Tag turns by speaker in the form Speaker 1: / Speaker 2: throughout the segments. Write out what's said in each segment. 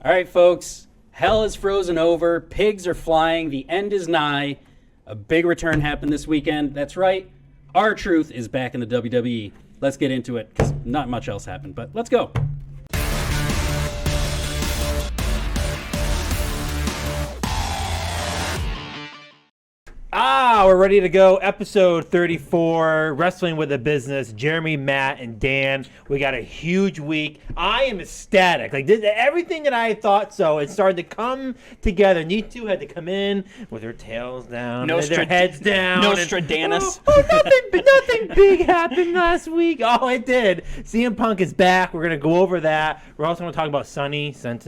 Speaker 1: All right, folks. Hell is frozen over. Pigs are flying. The end is nigh. A big return happened this weekend. That's right. R-Truth is back in the WWE. Let's get into it because not much else happened, but let's go.
Speaker 2: We're ready to go. Episode 34, Wrestling with a Business. Jeremy, Matt, and Dan. We got a huge week. I am ecstatic. Everything that I thought so, it started to come together. And these two had to come in with their tails down, their heads down.
Speaker 3: Nostradamus.
Speaker 2: Nothing big happened last week. Oh, it did. CM Punk is back. We're going to go over that. We're also going to talk about Sonny. Some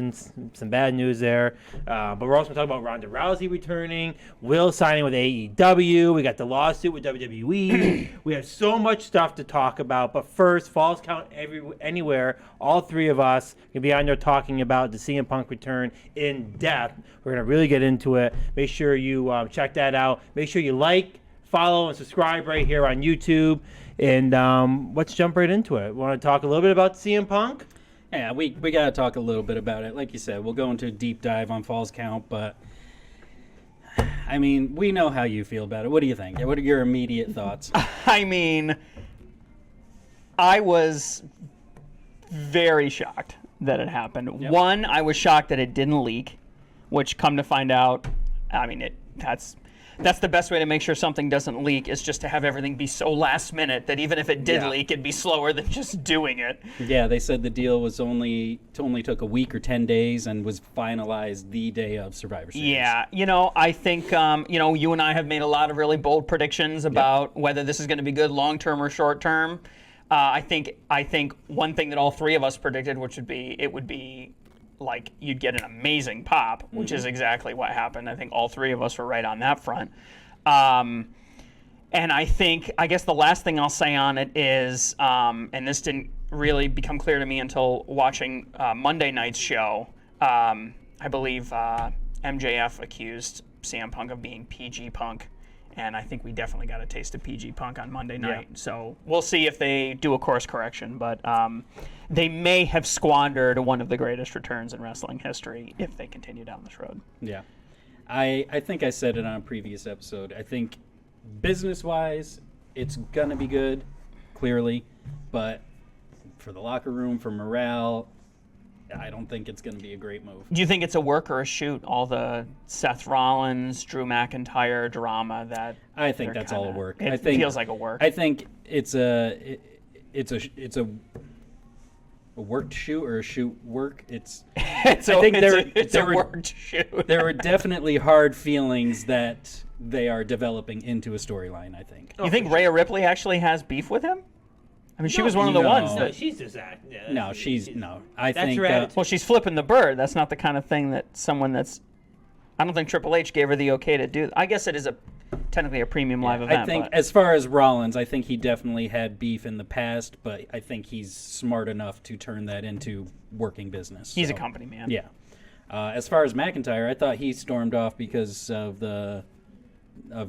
Speaker 2: bad news there. But we're also going to talk about Ronda Rousey returning. Will signing with AEW. We got the lawsuit with WWE. We have so much stuff to talk about. But first, Falls Count Anywhere. All three of us can be on there talking about the CM Punk return in depth. We're going to really get into it. Make sure you check that out. Make sure you like, follow, and subscribe right here on YouTube. And let's jump right into it. Want to talk a little bit about CM Punk?
Speaker 1: Yeah, we got to talk a little bit about it. Like you said, we'll go into a deep dive on Falls Count, but I mean, we know how you feel about it. What do you think? What are your immediate thoughts?
Speaker 3: I mean, I was very shocked that it happened.
Speaker 1: Yep.
Speaker 3: One, I was shocked that it didn't leak, which come to find out, I mean, that's the best way to make sure something doesn't leak is just to have everything be so last minute that even if it did leak, it'd be slower than just doing it.
Speaker 1: Yeah, they said the deal was only took a week or 10 days and was finalized the day of Survivor Series.
Speaker 3: Yeah, I think, you and I have made a lot of really bold predictions about whether this is going to be good long-term or short-term. I think one thing that all three of us predicted, which would be like you'd get an amazing pop, which is exactly what happened. I think all three of us were right on that front. And I guess the last thing I'll say on it is, and this didn't really become clear to me until watching Monday night's show, I believe MJF accused CM Punk of being PG Punk. And I think we definitely got a taste of PG Punk on Monday night. Yeah. So we'll see if they do a course correction. But they may have squandered one of the greatest returns in wrestling history if they continue down this road.
Speaker 1: Yeah. I think I said it on a previous episode. I think business-wise, it's going to be good, clearly. But for the locker room, for morale, I don't think it's going to be a great move.
Speaker 3: Do you think it's a work or a shoot? All the Seth Rollins, Drew McIntyre drama that
Speaker 1: I think that's all a work.
Speaker 3: It feels like a work.
Speaker 1: I think it's a worked shoot or a shoot work. It's a worked shoot. There were definitely hard feelings that they are developing into a storyline. I think.
Speaker 3: You think Rhea Ripley actually has beef with him? I mean, she was one of the ones that...
Speaker 2: she's just acting. Yeah,
Speaker 1: no, she's... No. I
Speaker 2: that's
Speaker 1: think...
Speaker 2: her attitude.
Speaker 3: Well, she's flipping the bird. That's not the kind of thing that someone that's... I don't think Triple H gave her the okay to do. I guess it is technically a premium live event.
Speaker 1: I think, as far as Rollins, I think he definitely had beef in the past, but I think he's smart enough to turn that into working business.
Speaker 3: He's a company man.
Speaker 1: Yeah. As far as McIntyre, I thought he stormed off because of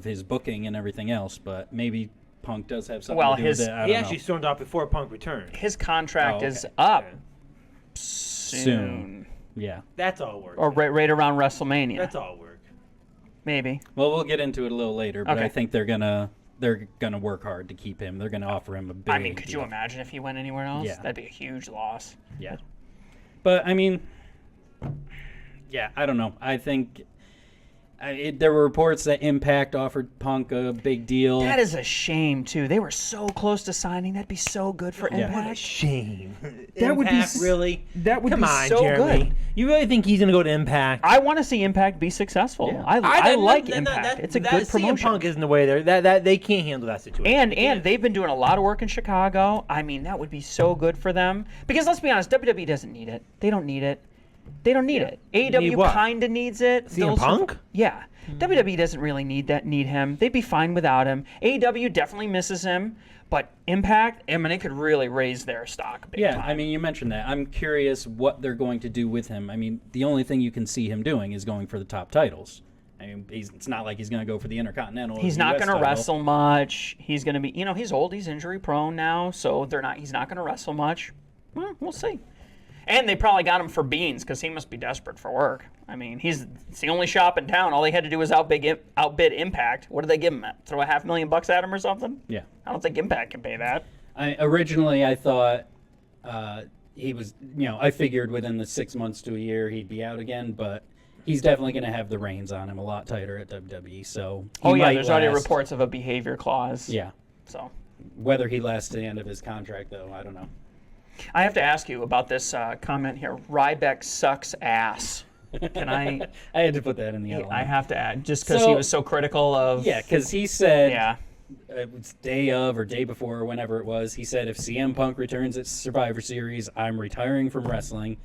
Speaker 1: his booking and everything else, but maybe... Punk does have something to do with it.
Speaker 2: He actually stormed off before Punk returned.
Speaker 3: His contract is up soon.
Speaker 1: Yeah.
Speaker 2: That's all work.
Speaker 3: Or right around WrestleMania.
Speaker 2: That's all work.
Speaker 3: Maybe.
Speaker 1: Well, we'll get into it a little later, but I think they're gonna work hard to keep him. They're gonna offer him a big.
Speaker 3: I mean, could you imagine if he went anywhere else?
Speaker 1: Yeah.
Speaker 3: That'd be a huge loss.
Speaker 1: Yeah. But I mean, yeah, I don't know. I think. There were reports that Impact offered Punk a big deal.
Speaker 3: That is a shame, too. They were so close to signing. That'd be so good for Impact.
Speaker 2: What a shame.
Speaker 3: That would be
Speaker 2: really.
Speaker 3: That would
Speaker 2: Come
Speaker 3: be
Speaker 2: on,
Speaker 3: so
Speaker 2: Jeremy.
Speaker 3: good.
Speaker 2: You really think he's gonna go to Impact?
Speaker 3: I want to see Impact be successful.
Speaker 1: Yeah.
Speaker 3: I like Impact. It's a good promotion.
Speaker 2: CM Punk isn't the way there. That they can't handle that situation.
Speaker 3: And they've been doing a lot of work in Chicago. I mean, that would be so good for them. Because let's be honest, WWE doesn't need it. They don't need it. They don't need it. AEW kind of needs it.
Speaker 2: CM Punk?
Speaker 3: Yeah. WWE doesn't really need him. They'd be fine without him. AEW definitely misses him, but Impact, I mean, it could really raise their stock big time.
Speaker 1: I mean, you mentioned that. I'm curious what they're going to do with him. I mean, the only thing you can see him doing is going for the top titles. I mean, it's not like he's going to go for the Intercontinental.
Speaker 3: He's not going to wrestle much. He's going to be, he's old. He's injury prone now, so he's not going to wrestle much. Well, we'll see. And they probably got him for beans because he must be desperate for work. I mean, it's the only shop in town. All they had to do was outbid Impact. What did they give him at? Throw $500,000 at him or something?
Speaker 1: Yeah.
Speaker 3: I don't think Impact can pay that.
Speaker 1: Originally, I thought he was, I figured within the 6 months to a year he'd be out again, but he's definitely going to have the reins on him a lot tighter at WWE. So
Speaker 3: there's already reports of a behavior clause.
Speaker 1: Yeah.
Speaker 3: So
Speaker 1: whether he lasts to the end of his contract, though, I don't know.
Speaker 3: I have to ask you about this comment here. Ryback sucks ass. Can I?
Speaker 1: I had to put that in the outline.
Speaker 3: I have to add, just because he was so critical of.
Speaker 1: Yeah, because he said.
Speaker 3: Yeah.
Speaker 1: It was day of or day before or whenever it was. He said if CM Punk returns at Survivor Series, I'm retiring from wrestling.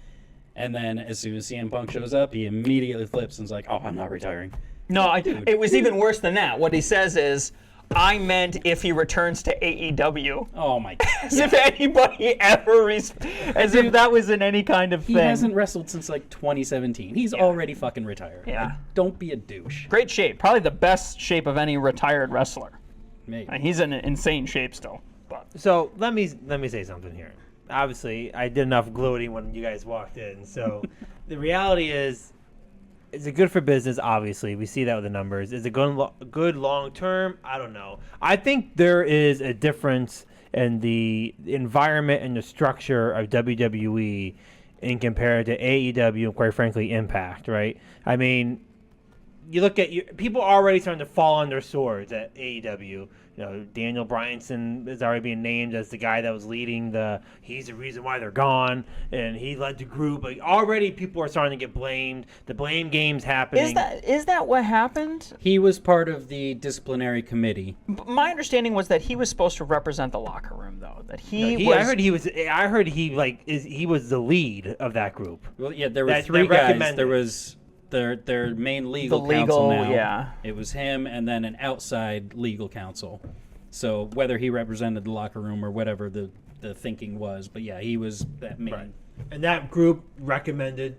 Speaker 1: And then as soon as CM Punk shows up, he immediately flips and's like, "Oh, I'm not retiring."
Speaker 3: No, it was even worse than that. What he says is, I meant if he returns to AEW.
Speaker 1: Oh my God.
Speaker 3: As if anybody ever, as if that was in any kind of thing.
Speaker 1: He hasn't wrestled since like 2017. He's already fucking retired.
Speaker 3: Yeah.
Speaker 1: Like, don't be a douche.
Speaker 3: Great shape. Probably the best shape of any retired wrestler.
Speaker 1: Maybe.
Speaker 3: And he's in insane shape still. But
Speaker 2: So let me say something here. Obviously, I did enough gloating when you guys walked in. So the reality is it good for business? Obviously, we see that with the numbers. Is it good long term? I don't know. I think there is a difference in the environment and the structure of WWE in compared to AEW and, quite frankly, Impact. Right? I mean, you look at people already starting to fall on their swords at AEW. Daniel Bryanson is already being named as the guy that was leading he's the reason why they're gone, and he led the group. Like, already people are starting to get blamed. The blame game's happening.
Speaker 3: is that what happened?
Speaker 1: He was part of the disciplinary committee.
Speaker 3: My understanding was that he was supposed to represent the locker room, though. That
Speaker 2: I heard he was the lead of that group.
Speaker 1: Well, yeah, there were three guys. There was their main legal counsel now.
Speaker 3: Yeah.
Speaker 1: It was him and then an outside legal counsel. So whether he represented the locker room or whatever the thinking was, but yeah, he was that main.
Speaker 2: Right. And that group recommended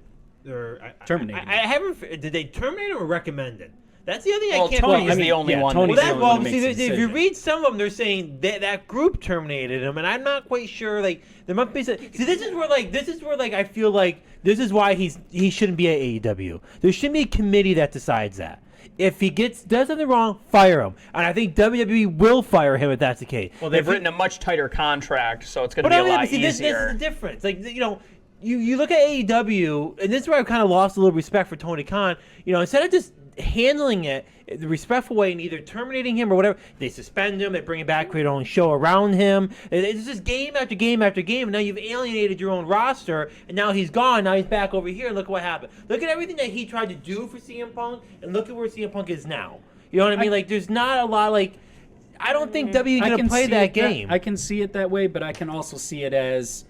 Speaker 1: terminated.
Speaker 2: I haven't. Did they terminate him or recommend it? That's the other thing I can't.
Speaker 3: Tony's the only one.
Speaker 1: Tony's the only one that makes the
Speaker 2: if you read some of them, they're saying that group terminated him, and I'm not quite sure. Like, there must be some. See, this is where I feel like this is why he shouldn't be at AEW. There shouldn't be a committee that decides that. If he does something wrong, fire him, and I think WWE will fire him if that's the case.
Speaker 3: Well, they've written a much tighter contract, so it's going to be a lot easier.
Speaker 2: This is the difference. Like, you look at AEW, and this is where I've kind of lost a little respect for Tony Khan. Instead of just handling it the respectful way and either terminating him or whatever, they suspend him, they bring him back, create their own show around him. It's just game after game after game, and now you've alienated your own roster, and now he's gone, now he's back over here, and look at what happened. Look at everything that he tried to do for CM Punk, and look at where CM Punk is now. You know what I mean? There's not a lot, I don't think WWE is going to play that game.
Speaker 1: I can see it that way, but I can also see it as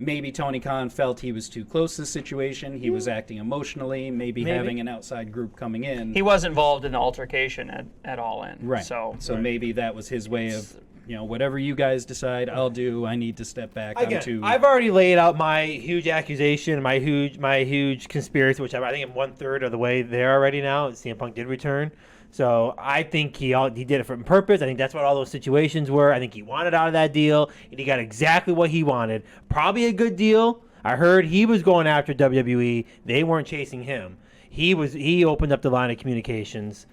Speaker 1: maybe Tony Khan felt he was too close to the situation. He was acting emotionally, maybe having an outside group coming in.
Speaker 3: He was involved in an altercation at All In.
Speaker 1: Right. So maybe that was his way of, whatever you guys decide, I'll do. I need to step back.
Speaker 2: Again, I've already laid out my huge accusation, my huge conspiracy, which I think I'm 1/3 of the way there already now. CM Punk did return. So I think he did it for purpose. I think that's what all those situations were. I think he wanted out of that deal, and he got exactly what he wanted. Probably a good deal. I heard he was going after WWE. They weren't chasing him. He opened up the line of communications.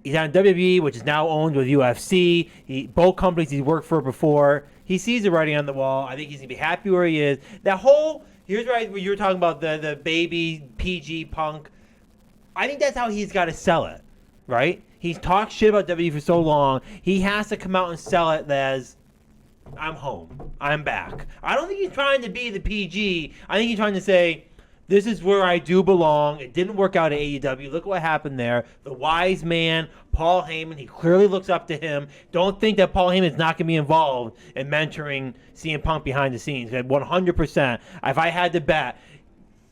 Speaker 2: He's on WWE, which is now owned with UFC. Both companies he's worked for before. He sees the writing on the wall. I think he's going to be happy where he is. Here's where you were talking about the baby PG Punk. I think that's how he's got to sell it, right? He's talked shit about WWE for so long. He has to come out and sell it as, I'm home. I'm back. I don't think he's trying to be the PG. I think he's trying to say, this is where I do belong. It didn't work out at AEW. Look what happened there. The wise man, Paul Heyman, he clearly looks up to him. Don't think that Paul Heyman's not going to be involved in mentoring CM Punk behind the scenes. 100%. If I had to bet,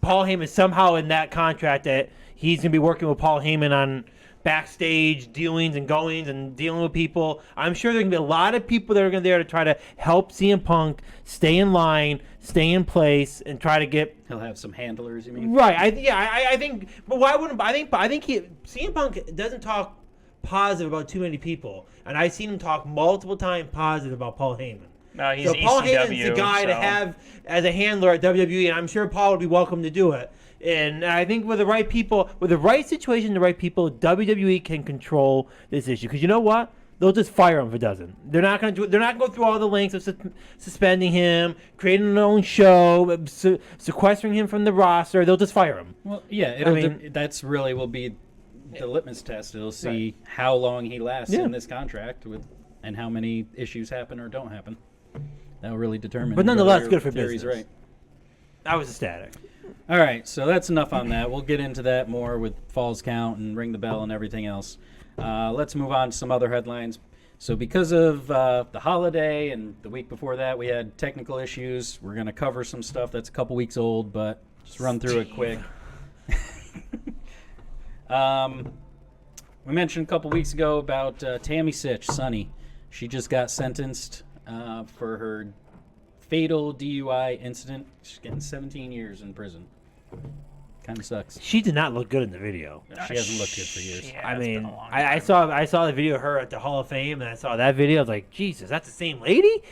Speaker 2: Paul Heyman somehow in that contract that he's going to be working with Paul Heyman on backstage dealings and goings and dealing with people. I'm sure there are going to be a lot of people that are going to there to try to help CM Punk stay in line, stay in place, and try to get.
Speaker 1: He'll have some handlers, you mean?
Speaker 2: Right. I think. But why wouldn't? I think CM Punk doesn't talk positive about too many people, and I've seen him talk multiple times positive about Paul Heyman.
Speaker 3: No, he's
Speaker 2: so Paul
Speaker 3: ECW,
Speaker 2: Heyman's the guy to
Speaker 3: so-
Speaker 2: have as a handler at WWE, and I'm sure Paul would be welcome to do it. And I think with the right people, with the right situation, the right people, WWE can control this issue. Because you know what? They'll just fire him if it doesn't. They're not going to. They're not going to go through all the lengths of suspending him, creating their own show, sequestering him from the roster. They'll just fire him.
Speaker 1: Well, yeah, that's really will be the litmus test. It'll see how long he lasts in this contract and how many issues happen or don't happen. That'll really determine.
Speaker 2: But nonetheless,
Speaker 1: whether
Speaker 2: good for
Speaker 1: Terry's
Speaker 2: business.
Speaker 1: right.
Speaker 2: I was ecstatic.
Speaker 1: All right, so that's enough on that. We'll get into that more with Falls Count and Ring the Bell and everything else. Let's move on to some other headlines. So because of the holiday and the week before that, we had technical issues. We're going to cover some stuff that's a couple weeks old, but just run through it quick. We mentioned a couple weeks ago about Tammy Sitch, Sunny. She just got sentenced for her fatal DUI incident. She's getting 17 years in prison. Kind of sucks.
Speaker 2: She did not look good in the video.
Speaker 1: She hasn't looked good for years.
Speaker 3: Yeah,
Speaker 2: I
Speaker 3: it's been
Speaker 2: mean,
Speaker 3: a long
Speaker 2: I
Speaker 3: time.
Speaker 2: saw the video of her at the Hall of Fame, and I saw that video. I was like, Jesus, that's the same lady?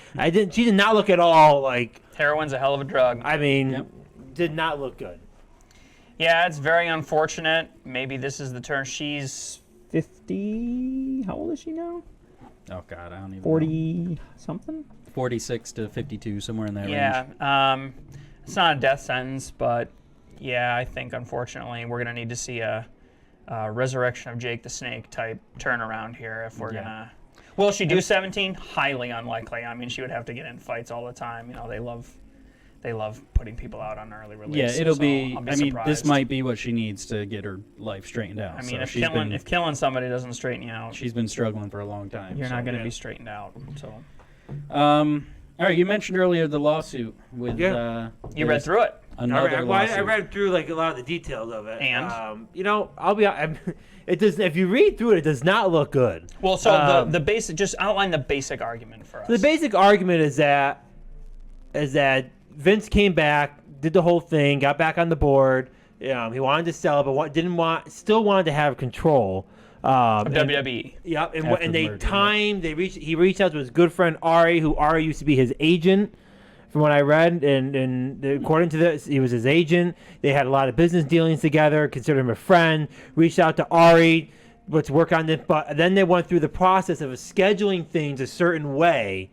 Speaker 2: She did not look at all like.
Speaker 3: Heroin's a hell of a drug.
Speaker 2: I mean,
Speaker 1: Yep.
Speaker 2: did not look good.
Speaker 3: Yeah, it's very unfortunate. Maybe this is the turn. She's 50. How old is she now?
Speaker 1: Oh, God, I don't even know.
Speaker 3: 40 something?
Speaker 1: 46 to 52, somewhere in that range.
Speaker 3: Yeah. It's not a death sentence, but yeah, I think unfortunately we're going to need to see a resurrection of Jake the Snake type turnaround here if we're going to. Will she do 17? Highly unlikely. I mean, she would have to get in fights all the time. You know, they love putting people out on early release.
Speaker 1: Yeah, it'll
Speaker 3: so
Speaker 1: be.
Speaker 3: I'll be
Speaker 1: I mean,
Speaker 3: surprised.
Speaker 1: this might be what she needs to get her life straightened out.
Speaker 3: I mean,
Speaker 1: So
Speaker 3: if killing somebody doesn't straighten you out,
Speaker 1: she's been struggling for a long time.
Speaker 3: you're
Speaker 1: so.
Speaker 3: not going to be straightened out. So
Speaker 1: All right, you mentioned earlier the lawsuit with.
Speaker 2: Yeah.
Speaker 3: you read through it.
Speaker 1: Another lawsuit.
Speaker 2: I read through like a lot of the details of it.
Speaker 3: And?
Speaker 2: You know, it does. If you read through it, it does not look good.
Speaker 3: Well, so the basic, just outline the basic argument for us.
Speaker 2: The basic argument is that Vince came back, did the whole thing, got back on the board. He wanted to sell it, but still wanted to have control.
Speaker 3: WWE.
Speaker 2: Yep,
Speaker 1: After
Speaker 2: and
Speaker 1: the
Speaker 2: they
Speaker 1: merger,
Speaker 2: timed. He reached out to his good friend Ari, who Ari used to be his agent, from what I read. And according to this, he was his agent. They had a lot of business dealings together. Considered him a friend. Reached out to Ari, let's work on this. But then they went through the process of scheduling things a certain way,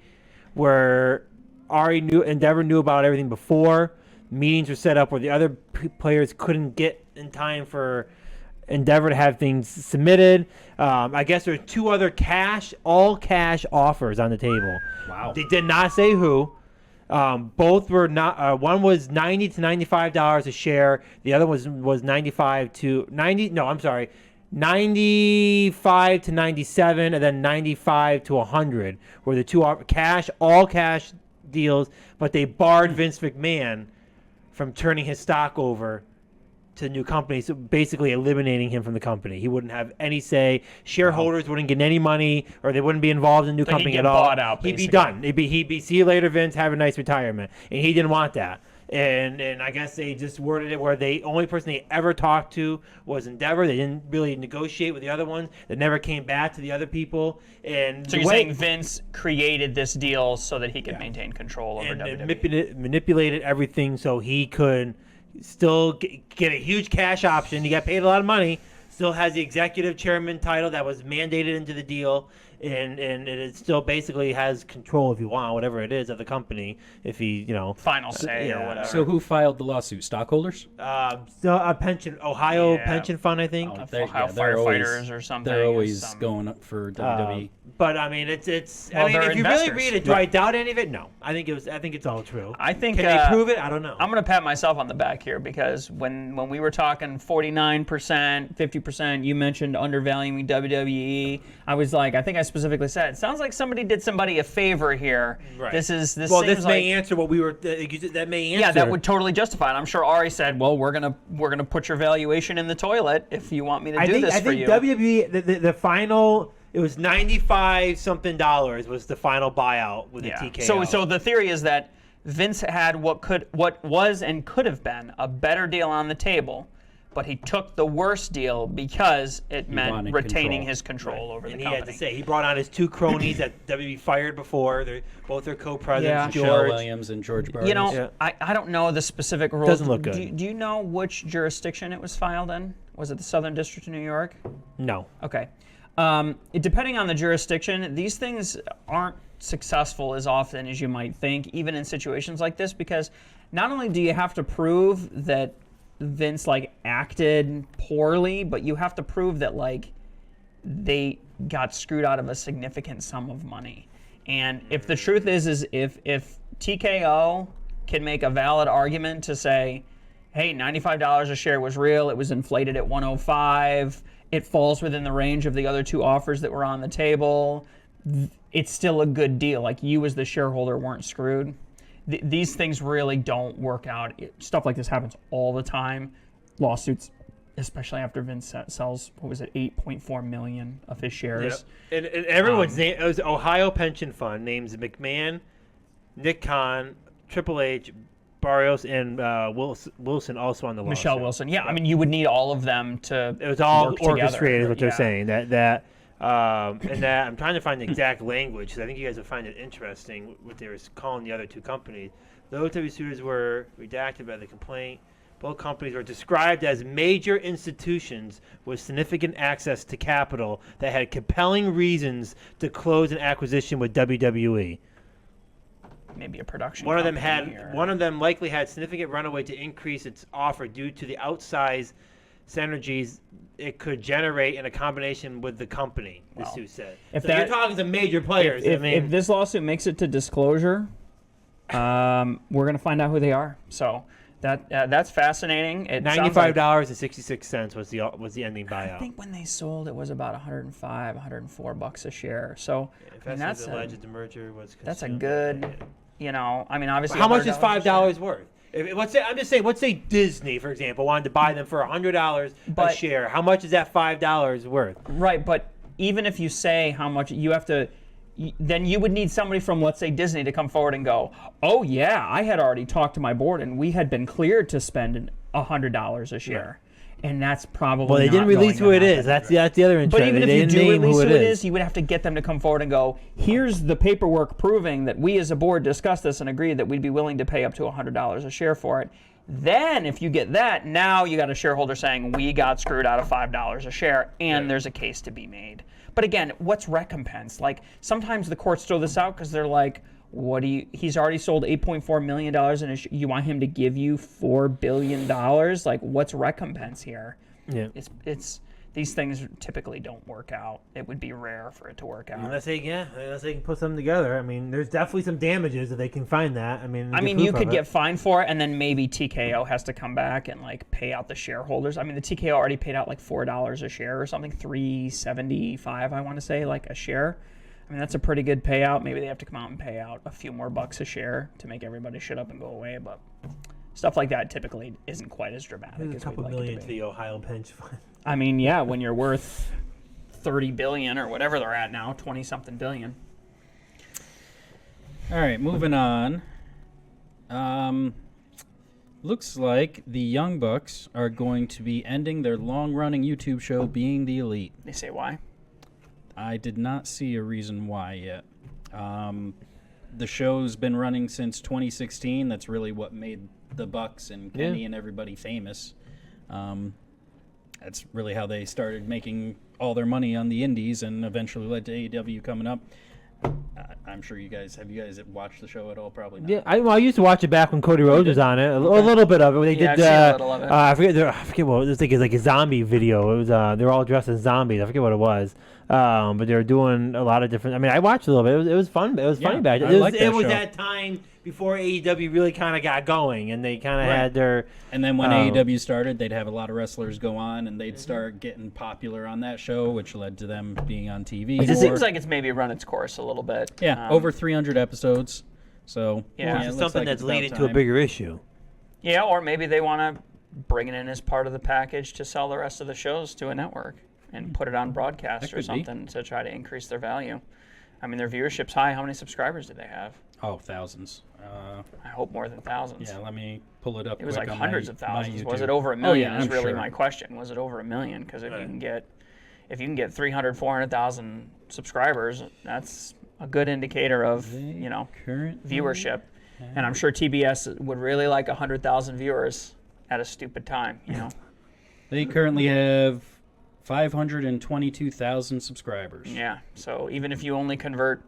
Speaker 2: where Endeavor knew about everything before. Meetings were set up where the other players couldn't get in time for Endeavor to have things submitted. I guess there were two other all cash offers on the table.
Speaker 1: Wow.
Speaker 2: They did not say who. Both were not. One was $90 to $95 a share. The other was 95 to 90. No, I'm sorry, 95 to 97, and then 95 to 100 were the two all cash deals. But they barred Vince McMahon from turning his stock over to new companies, so basically eliminating him from the company. He wouldn't have any say. Shareholders wouldn't get any money, or they wouldn't be involved in the new
Speaker 3: So he'd
Speaker 2: company
Speaker 3: get
Speaker 2: at all.
Speaker 3: bought out,
Speaker 2: He'd be
Speaker 3: basically.
Speaker 2: done. He'd be see you later, Vince. Have a nice retirement. And he didn't want that. And I guess they just worded it where the only person they ever talked to was Endeavor. They didn't really negotiate with the other ones. They never came back to the other people. And
Speaker 3: So you're saying Vince created this deal so that he could maintain control over
Speaker 2: and
Speaker 3: WWE?
Speaker 2: manipulated everything so he could still get a huge cash option. He got paid a lot of money. Still has the executive chairman title that was mandated into the deal, and it still basically has control, if you want, whatever it is, of the company. If he,
Speaker 3: Final say or
Speaker 2: yeah.
Speaker 3: whatever.
Speaker 1: So who filed the lawsuit? Stockholders?
Speaker 2: so a pension, Ohio
Speaker 3: Yeah.
Speaker 2: pension fund, I think.
Speaker 3: Ohio
Speaker 1: they're
Speaker 3: firefighters
Speaker 1: always-
Speaker 3: or something.
Speaker 1: They're
Speaker 3: or
Speaker 1: always
Speaker 3: some-
Speaker 1: going up for WWE.
Speaker 2: But I mean, it's.
Speaker 3: Well,
Speaker 2: I mean,
Speaker 3: they're
Speaker 2: if you really
Speaker 3: investors.
Speaker 2: read it, do I doubt any of it? No, I think it's all true.
Speaker 3: I think.
Speaker 2: Can they prove it? I don't know.
Speaker 3: I'm going to pat myself on the back here because when we were talking 49%, 50%, you mentioned undervaluing WWE. I was like, I think I specifically said, it sounds like somebody did somebody a favor here.
Speaker 2: Right.
Speaker 3: This
Speaker 2: Well,
Speaker 3: seems
Speaker 2: this may
Speaker 3: like,
Speaker 2: answer what we were. That may answer.
Speaker 3: yeah, that would totally justify it. I'm sure Ari said, well, we're gonna put your valuation in the toilet if you want me to do this
Speaker 2: I
Speaker 3: for
Speaker 2: think
Speaker 3: you.
Speaker 2: WWE the final. It was $95 something was the final buyout with the TKO.
Speaker 3: So the theory is that Vince had what was and could have been a better deal on the table, but he took the worst deal because it meant
Speaker 1: wanted
Speaker 3: retaining
Speaker 1: control.
Speaker 3: his control over the
Speaker 2: And he
Speaker 3: company.
Speaker 2: had to say he brought on his two cronies that WWE fired before. They're both their co-presidents,
Speaker 3: Yeah.
Speaker 1: Michelle
Speaker 2: George.
Speaker 1: Williams and George Barnes.
Speaker 3: You know,
Speaker 2: Yeah.
Speaker 3: I don't know the specific rules.
Speaker 2: Doesn't look good.
Speaker 3: Do you know which jurisdiction it was filed in? Was it the Southern District of New York?
Speaker 2: No.
Speaker 3: Okay. Depending on the jurisdiction, these things aren't successful as often as you might think, even in situations like this, because not only do you have to prove that Vince acted poorly, but you have to prove that they got screwed out of a significant sum of money. And if the truth is if TKO can make a valid argument to say, hey, $95 a share was real, it was inflated at 105, it falls within the range of the other two offers that were on the table, it's still a good deal. You as the shareholder weren't screwed. These things really don't work out. Stuff like this happens all the time. Lawsuits, especially after Vince sells, 8.4 million of his shares.
Speaker 2: Yep. And everyone's name, it was Ohio Pension Fund, names McMahon, Nick Khan, Triple H, Barrios, and Wilson also on the lawsuit.
Speaker 3: Michelle Wilson. Yeah, I mean, you would need all of them to
Speaker 2: It was all
Speaker 3: work
Speaker 2: orchestrated, is what
Speaker 3: together.
Speaker 2: they're saying. That I'm trying to find the exact language because I think you guys will find it interesting what they were calling the other two companies. Those two suitors were redacted by the complaint. Both companies were described as major institutions with significant access to capital that had compelling reasons to close an acquisition with WWE.
Speaker 3: Maybe a production.
Speaker 2: One of them likely had significant runway to increase its offer due to the outsized synergies it could generate in a combination with the company, the suit said.
Speaker 3: If
Speaker 2: So you're talking some major players.
Speaker 3: If this lawsuit makes it to disclosure, we're going to find out who they are. So that's fascinating. It sounds like-
Speaker 2: $95.66 was the ending buyout.
Speaker 3: I think when they sold, it was about $104 a share. So
Speaker 2: That's alleged the merger was.
Speaker 3: that's a
Speaker 2: consumed.
Speaker 3: good, obviously.
Speaker 2: How much is
Speaker 3: $100
Speaker 2: $5 worth? I'm just saying. Let's say Disney, for example, wanted to buy them for $100 a
Speaker 3: But-
Speaker 2: share. How much is that $5 worth?
Speaker 3: Right, but even if you say how much, you have to. Then you would need somebody from, let's say, Disney to come forward and go, oh, yeah, I had already talked to my board and we had been cleared to spend $100 a share. And that's probably
Speaker 2: Well, they
Speaker 3: not
Speaker 2: didn't release
Speaker 3: going
Speaker 2: who
Speaker 3: to
Speaker 2: it
Speaker 3: happen.
Speaker 2: is. That's the other interest.
Speaker 3: But even if
Speaker 2: they
Speaker 3: you
Speaker 2: didn't
Speaker 3: do
Speaker 2: name
Speaker 3: release
Speaker 2: who
Speaker 3: who it is, you would have to get them to come forward and go, here's the paperwork proving that we as a board discussed this and agreed that we'd be willing to pay up to $100 a share for it. Then if you get that, now you got a shareholder saying we got screwed out of $5 a share and there's a case to be made. But again, what's recompense? Sometimes the courts throw this out because they're like, he's already sold $8.4 million and you want him to give you $4 billion? What's recompense here?
Speaker 2: Yeah.
Speaker 3: It's these things typically don't work out. It would be rare for it to work out.
Speaker 2: Unless they can put something together. I mean, there's definitely some damages if they can find that. I mean,
Speaker 3: you could get fined for it, and then maybe TKO has to come back and pay out the shareholders. I mean, the TKO already paid out $4 a share or something, $3.75, I want to say, a share. I mean, that's a pretty good payout. Maybe they have to come out and pay out a few more bucks a share to make everybody shut up and go away. But stuff like that typically isn't quite as dramatic as
Speaker 2: a couple
Speaker 3: we'd like
Speaker 2: million
Speaker 3: it
Speaker 2: to
Speaker 3: to be.
Speaker 2: the Ohio pension fund.
Speaker 3: I mean, yeah, when you're worth $30 billion or whatever they're at now, 20-something billion.
Speaker 1: All right, moving on. Looks like the Young Bucks are going to be ending their long-running YouTube show, Being the Elite.
Speaker 3: They say why?
Speaker 1: I did not see a reason why yet. The show's been running since 2016. That's really what made the Bucks and Kenny and everybody famous. That's really how they started making all their money on the indies and eventually led to AEW coming up. I'm sure you guys have watched the show at all? Probably not.
Speaker 2: Yeah, I used to watch it back when Cody Rhodes was on it. A little bit of it. They
Speaker 3: Yeah,
Speaker 2: did.
Speaker 3: I've seen a little of it.
Speaker 2: I forget what it was. It was like a zombie video. It was. They're all dressed as zombies. I forget what it was. But they were doing a lot of different. I mean, I watched a little bit. It was fun. It was funny back then.
Speaker 1: I liked that
Speaker 2: It was
Speaker 1: show.
Speaker 2: that time before AEW really kind of got going, and they kind of
Speaker 1: Right.
Speaker 2: had their.
Speaker 1: And then when AEW started, they'd have a lot of wrestlers go on, and they'd start getting popular on that show, which led to them being on TV.
Speaker 3: It
Speaker 1: more.
Speaker 3: seems like it's maybe run its course a little bit.
Speaker 1: Over 300 episodes. So
Speaker 3: Yeah.
Speaker 2: It's
Speaker 1: it looks
Speaker 2: something
Speaker 1: like
Speaker 2: that's
Speaker 1: it's about
Speaker 2: leading to a
Speaker 1: time.
Speaker 2: bigger issue.
Speaker 3: Yeah, or maybe they want to bring it in as part of the package to sell the rest of the shows to a network and put it on broadcast
Speaker 1: That
Speaker 3: or
Speaker 1: could be.
Speaker 3: something to try to increase their value. I mean, their viewership's high. How many subscribers did they have?
Speaker 1: Oh, thousands.
Speaker 3: I hope more than thousands.
Speaker 1: Yeah, let me pull it up.
Speaker 3: It was
Speaker 1: quick
Speaker 3: like
Speaker 1: on
Speaker 3: hundreds
Speaker 1: my-
Speaker 3: of
Speaker 1: my
Speaker 3: thousands. Was
Speaker 1: YouTube.
Speaker 3: it over a
Speaker 1: Oh,
Speaker 3: million?
Speaker 1: yeah,
Speaker 3: Is
Speaker 1: I'm
Speaker 3: really
Speaker 1: sure.
Speaker 3: my question. Was it over a million? Because if
Speaker 2: Right.
Speaker 3: you can get 300, 400,000 subscribers, that's a good indicator of
Speaker 1: Current
Speaker 3: viewership. And I'm sure TBS would really like 100,000 viewers at a stupid time.
Speaker 1: They currently have 522,000 subscribers.
Speaker 3: Yeah. So even if you only convert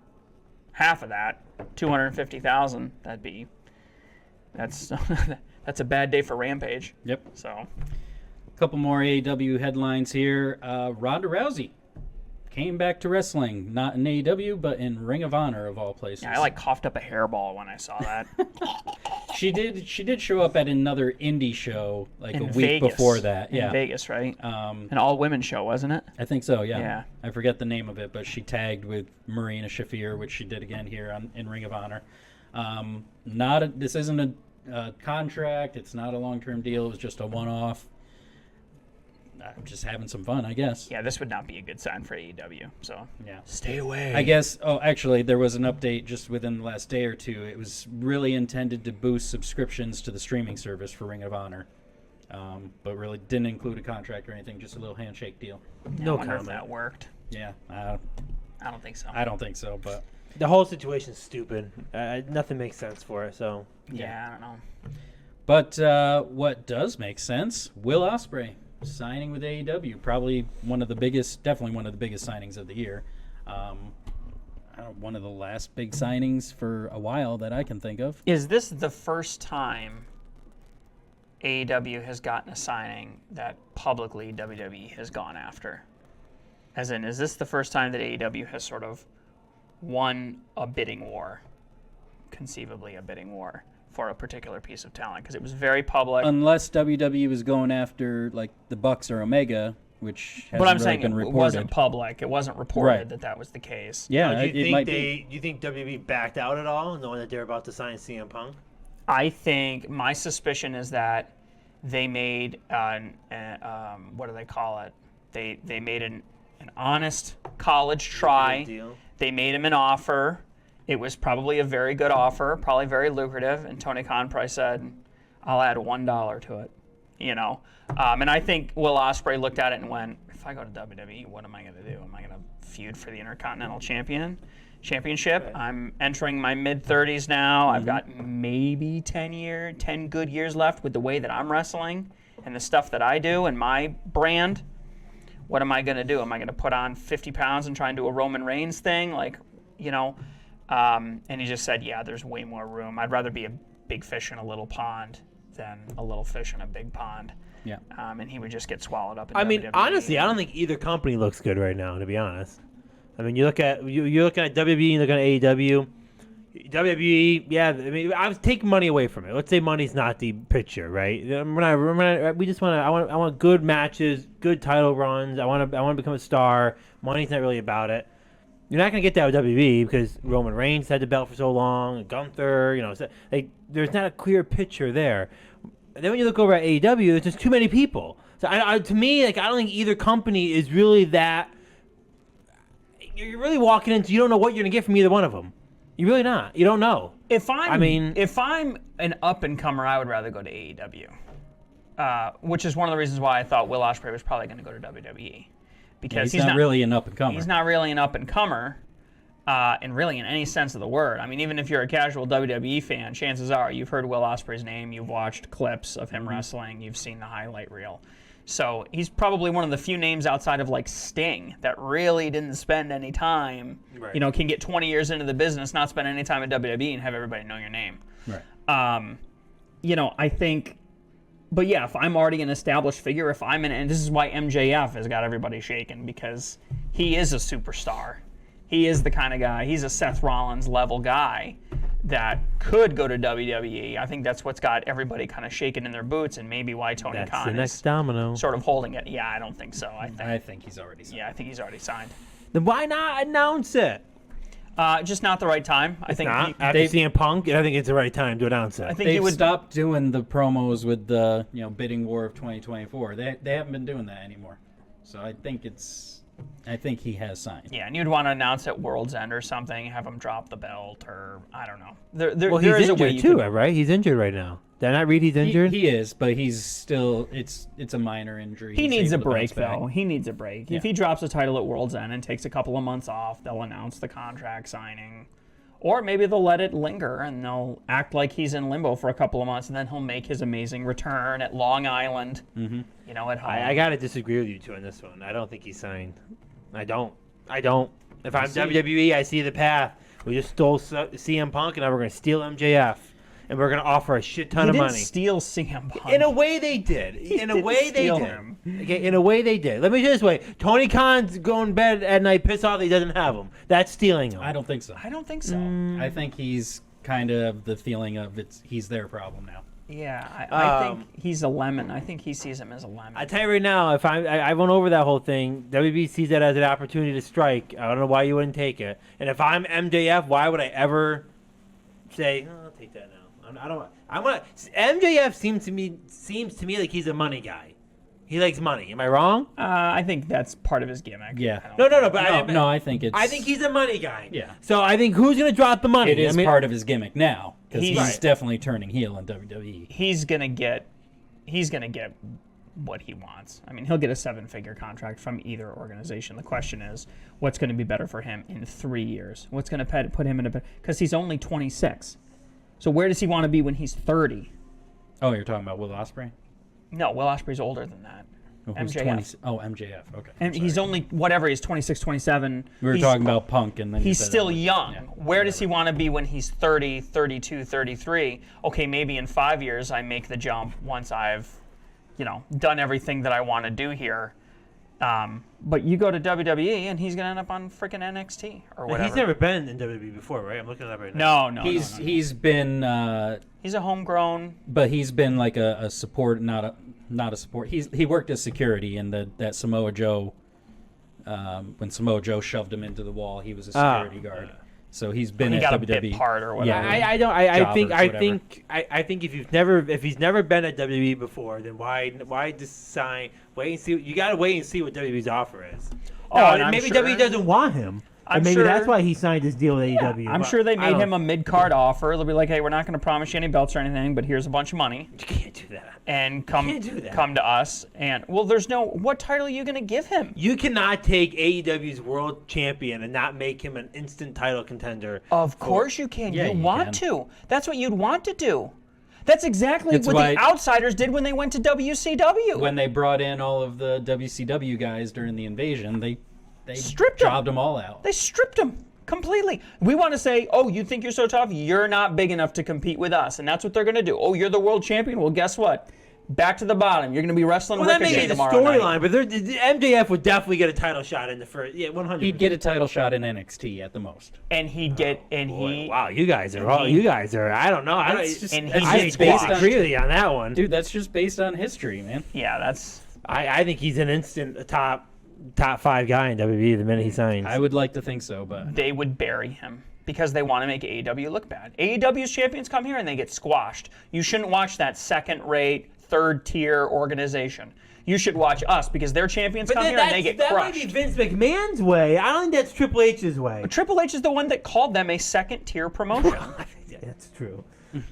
Speaker 3: half of that, 250,000, that's that's a bad day for Rampage.
Speaker 1: Yep.
Speaker 3: So
Speaker 1: A couple more AEW headlines here. Ronda Rousey came back to wrestling, not in AEW, but in Ring of Honor of all places.
Speaker 3: yeah, I coughed up a hairball when I saw that.
Speaker 1: She did show up at another indie show like
Speaker 3: In
Speaker 1: a week
Speaker 3: Vegas.
Speaker 1: before that.
Speaker 3: In
Speaker 1: Yeah.
Speaker 3: Vegas, right? An all-women show, wasn't it?
Speaker 1: I think so, yeah.
Speaker 3: Yeah.
Speaker 1: I forget the name of it, but she tagged with Marina Shafir, which she did again here in Ring of Honor. This isn't a contract. It's not a long-term deal. It was just a one-off. I'm just having some fun, I guess.
Speaker 3: Yeah, this would not be a good sign for AEW. So
Speaker 1: Yeah.
Speaker 3: stay away.
Speaker 1: I guess, actually, there was an update just within the last day or two. It was really intended to boost subscriptions to the streaming service for Ring of Honor, but really didn't include a contract or anything, just a little handshake deal.
Speaker 2: No
Speaker 3: I wonder if
Speaker 2: comment.
Speaker 3: that worked.
Speaker 1: Yeah,
Speaker 3: I don't think so.
Speaker 1: I don't think so, but
Speaker 2: The whole situation's stupid. Nothing makes sense for it. So
Speaker 3: Yeah, I don't know.
Speaker 1: But what does make sense, Will Ospreay signing with AEW, probably definitely one of the biggest signings of the year. One of the last big signings for a while that I can think of.
Speaker 3: Is this the first time AEW has gotten a signing that publicly WWE has gone after? As in, is this the first time that AEW has sort of won a bidding war, conceivably a bidding war, for a particular piece of talent? Because it was very public.
Speaker 1: Unless WWE was going after like the Bucks or Omega, which hasn't
Speaker 3: But I'm
Speaker 1: really
Speaker 3: saying
Speaker 1: been
Speaker 3: it
Speaker 1: reported.
Speaker 3: wasn't public. It wasn't reported
Speaker 1: Right.
Speaker 3: that was the case.
Speaker 1: Yeah,
Speaker 2: do you
Speaker 1: it might
Speaker 2: think
Speaker 1: be.
Speaker 2: do you think WWE backed out at all, knowing that they're about to sign CM Punk?
Speaker 3: I think my suspicion is that they made what do they call it? They made an honest college try.
Speaker 2: Deal.
Speaker 3: They made him an offer. It was probably a very good offer, probably very lucrative. And Tony Khan probably said, "I'll add $1 to it," And I think Will Ospreay looked at it and went, "If I go to WWE, what am I going to do? Am I going to feud for the Intercontinental Championship?
Speaker 2: Right.
Speaker 3: I'm entering my mid-30s now. I've got maybe 10 good years left with the way that I'm wrestling and the stuff that I do and my brand. What am I going to do? Am I going to put on 50 pounds and try and do a Roman Reigns thing? And he just said, yeah, there's way more room. I'd rather be a big fish in a little pond than a little fish in a big pond."
Speaker 1: Yeah.
Speaker 3: And he would just get swallowed up in
Speaker 2: I mean,
Speaker 3: WWE.
Speaker 2: honestly, I don't think either company looks good right now. To be honest, I mean, you look at WWE, you look at AEW. WWE, yeah. I mean, I was taking money away from it. Let's say money's not the picture, right? We just want to. I want good matches, good title runs. I want to become a star. Money's not really about it. You're not going to get that with WWE because Roman Reigns had the belt for so long, Gunther, so, there's not a clear picture there. And then when you look over at AEW, there's just too many people. So to me, I don't think either company is really that. You're really walking into, you don't know what you're going to get from either one of them. You're really not. You don't know.
Speaker 3: If I'm an up-and-comer, I would rather go to AEW, which is one of the reasons why I thought Will Ospreay was probably going to go to WWE. Because
Speaker 1: he's not really an up-and-comer.
Speaker 3: He's not really an up-and-comer, in any sense of the word. I mean, even if you're a casual WWE fan, chances are you've heard Will Ospreay's name, you've watched clips of him wrestling, you've seen the highlight reel. So he's probably one of the few names outside of like Sting that really didn't spend any time,
Speaker 2: Right.
Speaker 3: Can get 20 years into the business, not spend any time at WWE and have everybody know your name.
Speaker 1: Right.
Speaker 3: I think, but yeah, if I'm already an established figure, and this is why MJF has got everybody shaking, because he is a superstar. He is the kind of guy, he's a Seth Rollins level guy that could go to WWE. I think that's what's got everybody kind of shaking in their boots, and maybe why Tony
Speaker 2: That's
Speaker 3: Khan
Speaker 2: the next
Speaker 3: is
Speaker 2: domino.
Speaker 3: sort of holding it. Yeah, I don't think so.
Speaker 1: I think he's already signed.
Speaker 3: Yeah, I think he's already signed.
Speaker 2: Then why not announce it?
Speaker 3: Just not the right time. I think
Speaker 2: Not after CM Punk. I think it's the right time to announce it.
Speaker 3: I think
Speaker 1: They've
Speaker 3: he would
Speaker 1: stopped doing the promos with the bidding war of 2024. They haven't been doing that anymore. So I think it's I think he has signed.
Speaker 3: Yeah, and you'd want to announce at World's End or something, have him drop the belt, or I don't know.
Speaker 2: Well,
Speaker 3: there
Speaker 2: he's
Speaker 3: is a way
Speaker 2: injured
Speaker 3: you
Speaker 2: too,
Speaker 3: can,
Speaker 2: right? He's injured right now. Did I not read he's injured?
Speaker 1: He is, but he's still. It's a minor injury.
Speaker 3: He
Speaker 1: He's
Speaker 3: needs a
Speaker 1: able to
Speaker 3: break,
Speaker 1: bounce back.
Speaker 3: though. He needs a break.
Speaker 1: Yeah.
Speaker 3: If he drops the title at World's End and takes a couple of months off, they'll announce the contract signing. Or maybe they'll let it linger and they'll act like he's in limbo for a couple of months, and then he'll make his amazing return at Long Island, at home.
Speaker 2: I got to disagree with you two on this one. I don't think he signed. I don't. If I'm WWE, I see the path. We just stole CM Punk, and now we're going to steal MJF. And we're going to offer a shit ton of money.
Speaker 3: Steal CM Punk.
Speaker 2: In a way, they did. In a way, they
Speaker 3: steal
Speaker 2: did.
Speaker 3: him.
Speaker 2: Okay, in a way, they did. Let me just wait. Tony Khan's going to bed at night, pissed off that he doesn't have him. That's stealing him.
Speaker 1: I don't think so.
Speaker 3: I don't think so.
Speaker 1: I think he's kind of the feeling of he's their problem now.
Speaker 3: Yeah, I think he's a lemon. I think he sees him as a lemon.
Speaker 2: I tell you right now, if I went over that whole thing, WB sees that as an opportunity to strike. I don't know why you wouldn't take it. And if I'm MJF, why would I ever say, "Oh, I'll take that now"? I don't. I'm gonna. MJF seems to me like he's a money guy. He likes money. Am I wrong?
Speaker 3: I think that's part of his gimmick.
Speaker 1: Yeah.
Speaker 2: No.
Speaker 1: I think it's.
Speaker 2: I think he's a money guy.
Speaker 1: Yeah.
Speaker 2: So I think who's gonna drop the money?
Speaker 1: It is part of his gimmick now because he's
Speaker 3: Right.
Speaker 1: definitely turning heel in WWE.
Speaker 3: He's gonna get what he wants. I mean, he'll get a 7-figure contract from either organization. The question is, what's going to be better for him in 3 years? What's going to put him in a because he's only 26. So where does he want to be when he's 30?
Speaker 1: Oh, you're talking about Will Ospreay?
Speaker 3: No, Will Ospreay's older than that.
Speaker 1: Who's
Speaker 3: MJF.
Speaker 1: 20, MJF. Okay.
Speaker 3: And he's only he's 26, 27.
Speaker 1: We were talking about Punk, and then you
Speaker 3: He's
Speaker 1: said
Speaker 3: still
Speaker 1: that.
Speaker 3: young.
Speaker 1: Yeah,
Speaker 3: Where does he want to be when he's 30, 32, 33? Okay, maybe in 5 years I make the jump once I've, done everything that I want to do here. But you go to WWE and he's going to end up on freaking NXT or whatever.
Speaker 2: He's never been in WWE before, right? I'm looking it up right now.
Speaker 3: No.
Speaker 1: He's been.
Speaker 3: He's a homegrown.
Speaker 1: But he's been like a support, not a support. He worked as security in that Samoa Joe. When Samoa Joe shoved him into the wall, he was a security guard. So he's been
Speaker 3: He
Speaker 1: at
Speaker 3: got a
Speaker 1: WWE.
Speaker 3: bit part or whatever.
Speaker 2: Yeah, I think if you've never if he's never been at WWE before, then why just sign? Wait and see. You gotta wait and see what WWE's offer is.
Speaker 3: And I'm
Speaker 2: maybe
Speaker 3: sure-
Speaker 2: WWE doesn't want him.
Speaker 3: I'm
Speaker 2: Maybe
Speaker 3: sure-
Speaker 2: that's why he signed his deal with AEW.
Speaker 3: I'm
Speaker 2: but
Speaker 3: sure they
Speaker 2: I
Speaker 3: made
Speaker 2: don't-
Speaker 3: him a mid-card offer. They'll be like, hey, we're not going to promise you any belts or anything, but here's a bunch of money.
Speaker 2: You can't do that.
Speaker 3: And
Speaker 2: can't do that.
Speaker 3: come to us. And, what title are you going to give him?
Speaker 2: You cannot take AEW's world champion and not make him an instant title contender.
Speaker 3: Of course you can.
Speaker 1: Yeah,
Speaker 3: you
Speaker 1: you
Speaker 3: want
Speaker 1: can.
Speaker 3: to. That's what you'd want to do. That's exactly
Speaker 1: It's
Speaker 3: what
Speaker 1: why-
Speaker 3: the Outsiders did when they went to WCW.
Speaker 1: When they brought in all of the WCW guys during the invasion, they
Speaker 3: Stripped 'em.
Speaker 1: jobbed them all out.
Speaker 3: They stripped him completely. We want to say, oh, you think you're so tough? You're not big enough to compete with us. And that's what they're going to do. Oh, you're the world champion? Well, guess what? Back to the bottom. You're going to be wrestling
Speaker 2: Well, that may
Speaker 3: Ricochet
Speaker 2: be the
Speaker 3: tomorrow night.
Speaker 2: storyline, but MJF would definitely get a title shot in the first. Yeah, 100.
Speaker 1: He'd get a title shot in NXT at the most.
Speaker 3: And he'd get,
Speaker 2: Wow, you guys are all. You guys are. I don't know.
Speaker 1: It's just-
Speaker 3: and
Speaker 1: it's
Speaker 3: he
Speaker 1: just
Speaker 3: gets
Speaker 1: based on,
Speaker 2: agree with you on that one.
Speaker 1: dude. That's just based on history, man.
Speaker 3: yeah, that's.
Speaker 2: I think he's an instant top 5 guy in WWE the minute he signs.
Speaker 1: I would like to think so, but
Speaker 3: They would bury him because they want to make AEW look bad. AEW's champions come here and they get squashed. You shouldn't watch that second-rate, third-tier organization. You should watch us because their champions come here and they get
Speaker 2: that
Speaker 3: crushed.
Speaker 2: might be Vince McMahon's way. I don't think that's Triple H's way.
Speaker 3: Triple H is the one that called them a second-tier promotion.
Speaker 2: Yeah, that's true.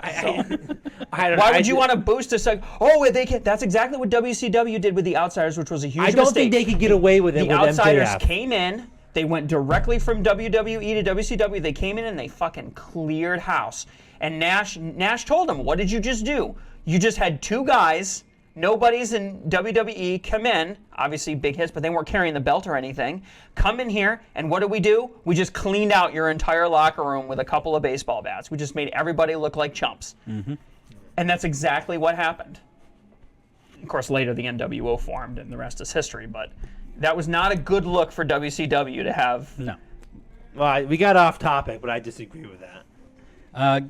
Speaker 2: I don't
Speaker 3: Why
Speaker 2: know.
Speaker 3: would you want to boost a second? Oh, they can. That's exactly what WCW did with the Outsiders, which was a huge
Speaker 2: I don't
Speaker 3: mistake.
Speaker 2: think they could get away with it
Speaker 3: The
Speaker 2: with
Speaker 3: Outsiders
Speaker 2: MJF.
Speaker 3: came in. They went directly from WWE to WCW. They came in and they fucking cleared house. And Nash told them, what did you just do? You just had 2 guys, nobodies in WWE, come in, obviously big hits, but they weren't carrying the belt or anything, come in here, and what did we do? We just cleaned out your entire locker room with a couple of baseball bats. We just made everybody look like chumps. Mm-hmm. And that's exactly what happened. Of course, later the NWO formed, and the rest is history, but that was not a good look for WCW to have.
Speaker 1: no.
Speaker 2: Well, we got off topic, but I disagree with that.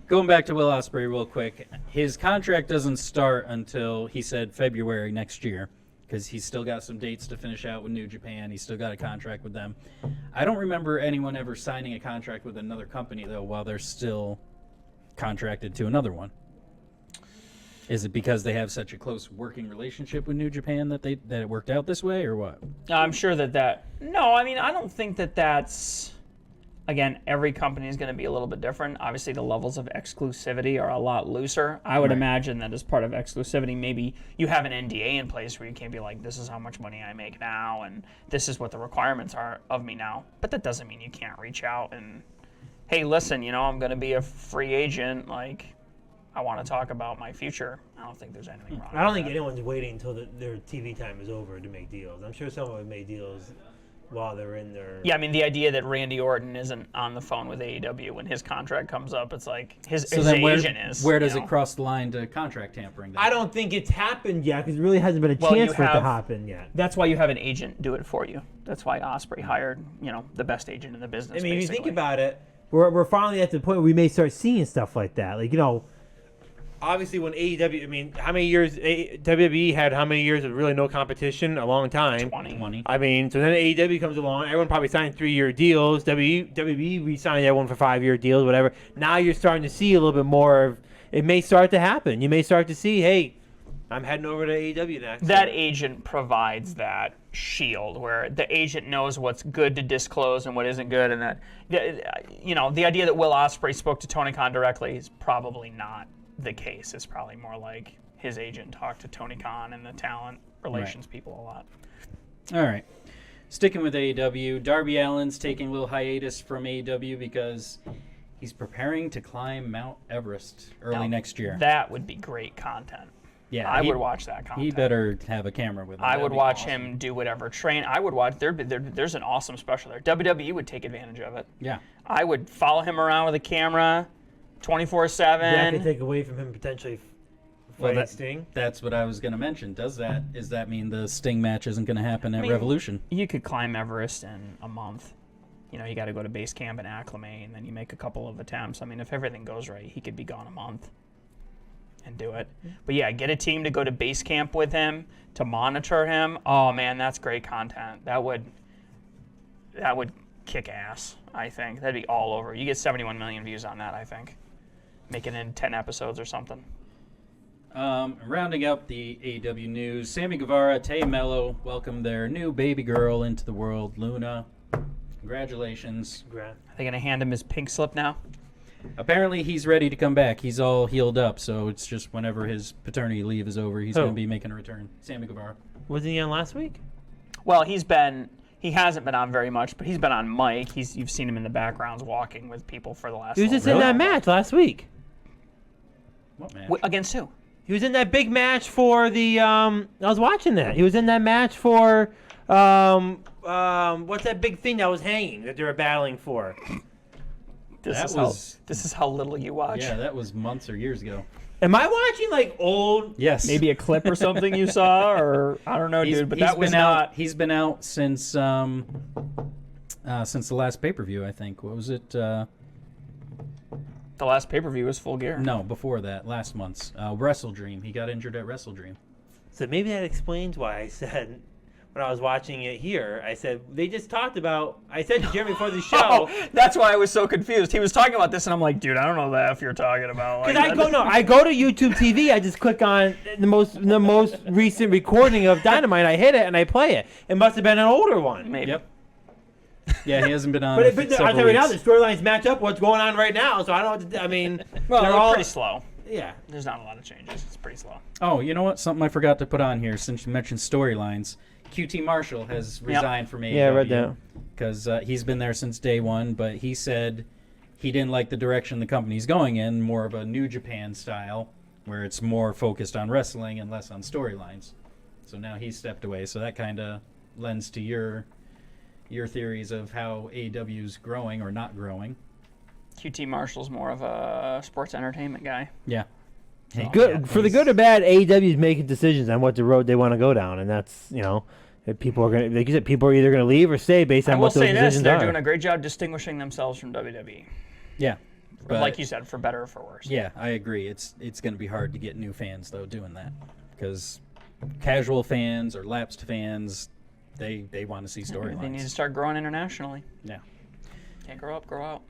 Speaker 1: Going back to Will Ospreay real quick, his contract doesn't start until, he said, February next year, because he's still got some dates to finish out with New Japan. He's still got a contract with them. I don't remember anyone ever signing a contract with another company, though, while they're still contracted to another one. Is it because they have such a close working relationship with New Japan that it worked out this way, or what?
Speaker 3: I'm sure that. No, I mean, I don't think that's. Again, every company is going to be a little bit different. Obviously, the levels of exclusivity are a lot looser. I would imagine that as part of exclusivity, maybe you have an NDA in place where you can't be like, this is how much money I make now, and this is what the requirements are of me now. But that doesn't mean you can't reach out and, hey, listen, I'm going to be a free agent. Like, I want to talk about my future. I don't think there's anything wrong.
Speaker 2: I don't
Speaker 3: with
Speaker 2: think
Speaker 3: that.
Speaker 2: anyone's waiting until their TV time is over to make deals. I'm sure someone would make deals while they're in their...
Speaker 3: Yeah, I mean, the idea that Randy Orton isn't on the phone with AEW when his contract comes up, it's like his agent is.
Speaker 1: Where does it cross the line to contract tampering? Then?
Speaker 2: I don't think it's happened yet because it really hasn't been a chance for it to happen yet.
Speaker 3: That's why you have an agent do it for you. That's why Ospreay hired, the best agent in the business.
Speaker 2: I mean,
Speaker 3: basically.
Speaker 2: if you think about it, we're finally at the point where we may start seeing stuff like that. Like, obviously when AEW, I mean, how many years WWE had how many years of really no competition? A long time.
Speaker 3: 20.
Speaker 2: I mean, so then AEW comes along. Everyone probably signed 3-year deals. WWE re-signed everyone for 5-year deals, whatever. Now you're starting to see a little bit more of it may start to happen. You may start to see, hey, I'm heading over to AEW next.
Speaker 3: That agent provides that shield where the agent knows what's good to disclose and what isn't good, and that the idea that Will Ospreay spoke to Tony Khan directly is probably not the case. It's probably more like his agent talked to Tony Khan and the talent relations people a lot.
Speaker 1: All right. Sticking with AEW, Darby Allen's taking a little hiatus from AEW because he's preparing to climb Mount Everest early next year.
Speaker 3: That would be great content.
Speaker 1: Yeah,
Speaker 3: I would watch that content.
Speaker 1: He better have a camera with him.
Speaker 3: I would watch
Speaker 1: awesome.
Speaker 3: him do whatever train. I would watch. There's an awesome special there. WWE would take advantage of it.
Speaker 1: Yeah.
Speaker 3: I would follow him around with a camera, 24/7.
Speaker 2: That could take away from him potentially fighting Sting.
Speaker 1: That's what I was going to mention. Does that mean the Sting match isn't going to happen at Revolution?
Speaker 3: You could climb Everest in a month. You got to go to base camp and acclimate, and then you make a couple of attempts. I mean, if everything goes right, he could be gone a month and do it. But yeah, get a team to go to base camp with him, to monitor him. Oh man, that's great content. That would kick ass, I think. That'd be all over. You get 71 million views on that, I think. Make it in 10 episodes or something.
Speaker 1: Rounding up the AEW news, Sammy Guevara, Tay Mello welcomed their new baby girl into the world, Luna. Congratulations.
Speaker 3: Are they going to hand him his pink slip now?
Speaker 1: Apparently he's ready to come back. He's all healed up, so it's just whenever his paternity leave is over, he's going to be making a return. Sammy Guevara.
Speaker 2: Wasn't he on last week?
Speaker 3: Well, he hasn't been on very much, but he's been on mic. You've seen him in the backgrounds walking with people for the last.
Speaker 2: He was just in that match last week.
Speaker 1: What match?
Speaker 3: Against who?
Speaker 2: He was in that big match for the. I was watching that. He was in that match for. What's that big thing that was hanging that they were battling for?
Speaker 3: This is how little you watch.
Speaker 1: Yeah, that was months or years ago.
Speaker 2: Am I watching like old?
Speaker 1: Yes.
Speaker 3: Maybe a clip or something you saw, or I don't know, dude. But that was not.
Speaker 1: He's been out since the last pay-per-view, I think. What was it?
Speaker 3: The last pay-per-view was Full Gear.
Speaker 1: No, before that, last month's Wrestle Dream. He got injured at Wrestle Dream.
Speaker 2: So maybe that explains why I said when I was watching it here, I said they just talked about. I said to Jeremy before the show.
Speaker 3: Oh, that's why I was so confused. He was talking about this, and I'm like, dude, I don't know the F you're talking about.
Speaker 2: Because I go to YouTube TV. I just click on the most recent recording of Dynamite. I hit it and I play it. It must have been an older one.
Speaker 3: Maybe.
Speaker 1: Yep. Yeah, he hasn't been on.
Speaker 2: But I'll tell you now, the storylines match up what's going on right now. So I don't. I mean,
Speaker 3: Well,
Speaker 2: they're
Speaker 3: they're
Speaker 2: all
Speaker 3: pretty slow.
Speaker 2: Yeah.
Speaker 3: There's not a lot of changes. It's pretty slow.
Speaker 1: Oh, you know what? Something I forgot to put on here since you mentioned storylines. QT Marshall has resigned from AEW.
Speaker 2: Yeah, I read that.
Speaker 1: Because he's been there since day one, but he said he didn't like the direction the company's going in, more of a New Japan style, where it's more focused on wrestling and less on storylines. So now he's stepped away. So that kind of lends to your theories of how AEW's growing or not growing.
Speaker 3: QT Marshall's more of a sports entertainment guy.
Speaker 1: Yeah. Hey,
Speaker 2: Good for the good or bad, AEW is making decisions on what the road they want to go down, and that's if people are going to, like you said, people are either going to leave or stay based on what those decisions
Speaker 3: they're
Speaker 2: are.
Speaker 3: doing a great job distinguishing themselves from WWE.
Speaker 1: Yeah. But,
Speaker 3: like you said, for better or for worse.
Speaker 1: Yeah, I agree. It's going to be hard to get new fans though doing that because casual fans or lapsed fans, they want to see storylines.
Speaker 3: They need to start growing internationally.
Speaker 1: Yeah.
Speaker 3: Can't grow up, grow out.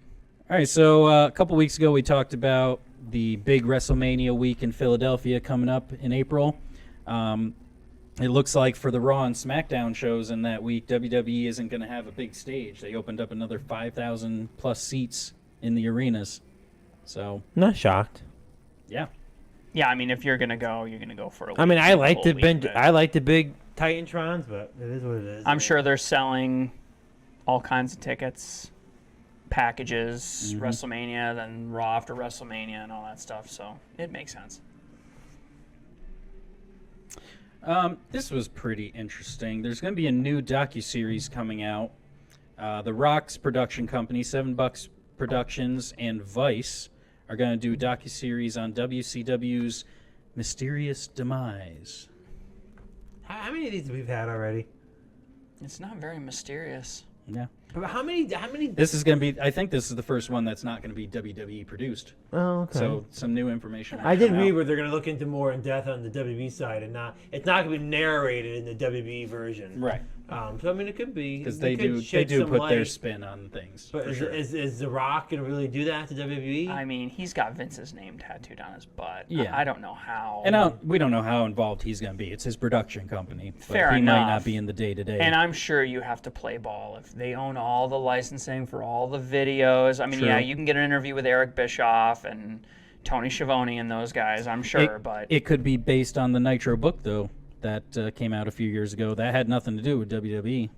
Speaker 1: All right, so a couple weeks ago we talked about the big WrestleMania week in Philadelphia coming up in April. It looks like for the Raw and SmackDown shows in that week, WWE isn't going to have a big stage. They opened up another 5,000 plus seats in the arenas. So,
Speaker 2: Not shocked.
Speaker 1: yeah.
Speaker 3: Yeah, I mean, if you're gonna go, you're gonna go for a week.
Speaker 2: I mean, I like
Speaker 3: whole week, but
Speaker 2: I like the big Titantrons, but it is what it is.
Speaker 3: I'm sure they're selling all kinds of tickets, packages, WrestleMania, then Raw after WrestleMania, and all that stuff. So it makes sense.
Speaker 1: This was pretty interesting. There's going to be a new docuseries coming out. The Rock's production company, $7 Productions, and Vice are going to do a docuseries on WCW's mysterious demise.
Speaker 2: How many of these we've had already?
Speaker 3: It's not very mysterious.
Speaker 1: Yeah.
Speaker 2: But how many?
Speaker 1: This is going to be, I think this is the first one that's not going to be WWE produced.
Speaker 2: Oh, okay.
Speaker 1: So some new information.
Speaker 2: I did read where they're going to look into more in depth on the WWE side, and it's not going to be narrated in the WWE version.
Speaker 1: Right.
Speaker 2: So I mean, it could be
Speaker 1: Because they do put their spin on things.
Speaker 2: But is The Rock going to really do that to WWE?
Speaker 3: I mean, he's got Vince's name tattooed on his butt.
Speaker 1: Yeah.
Speaker 3: I don't know how.
Speaker 1: And we don't know how involved he's going to be. It's his production company. But
Speaker 3: Fair
Speaker 1: he
Speaker 3: enough.
Speaker 1: might not be in the day-to-day.
Speaker 3: And I'm sure you have to play ball if they own all the licensing for all the videos. I mean,
Speaker 1: True.
Speaker 3: yeah, you can get an interview with Eric Bischoff and Tony Schiavone and those guys, I'm sure, but
Speaker 1: it could be based on the Nitro book, though, that came out a few years ago. That had nothing to do with WWE.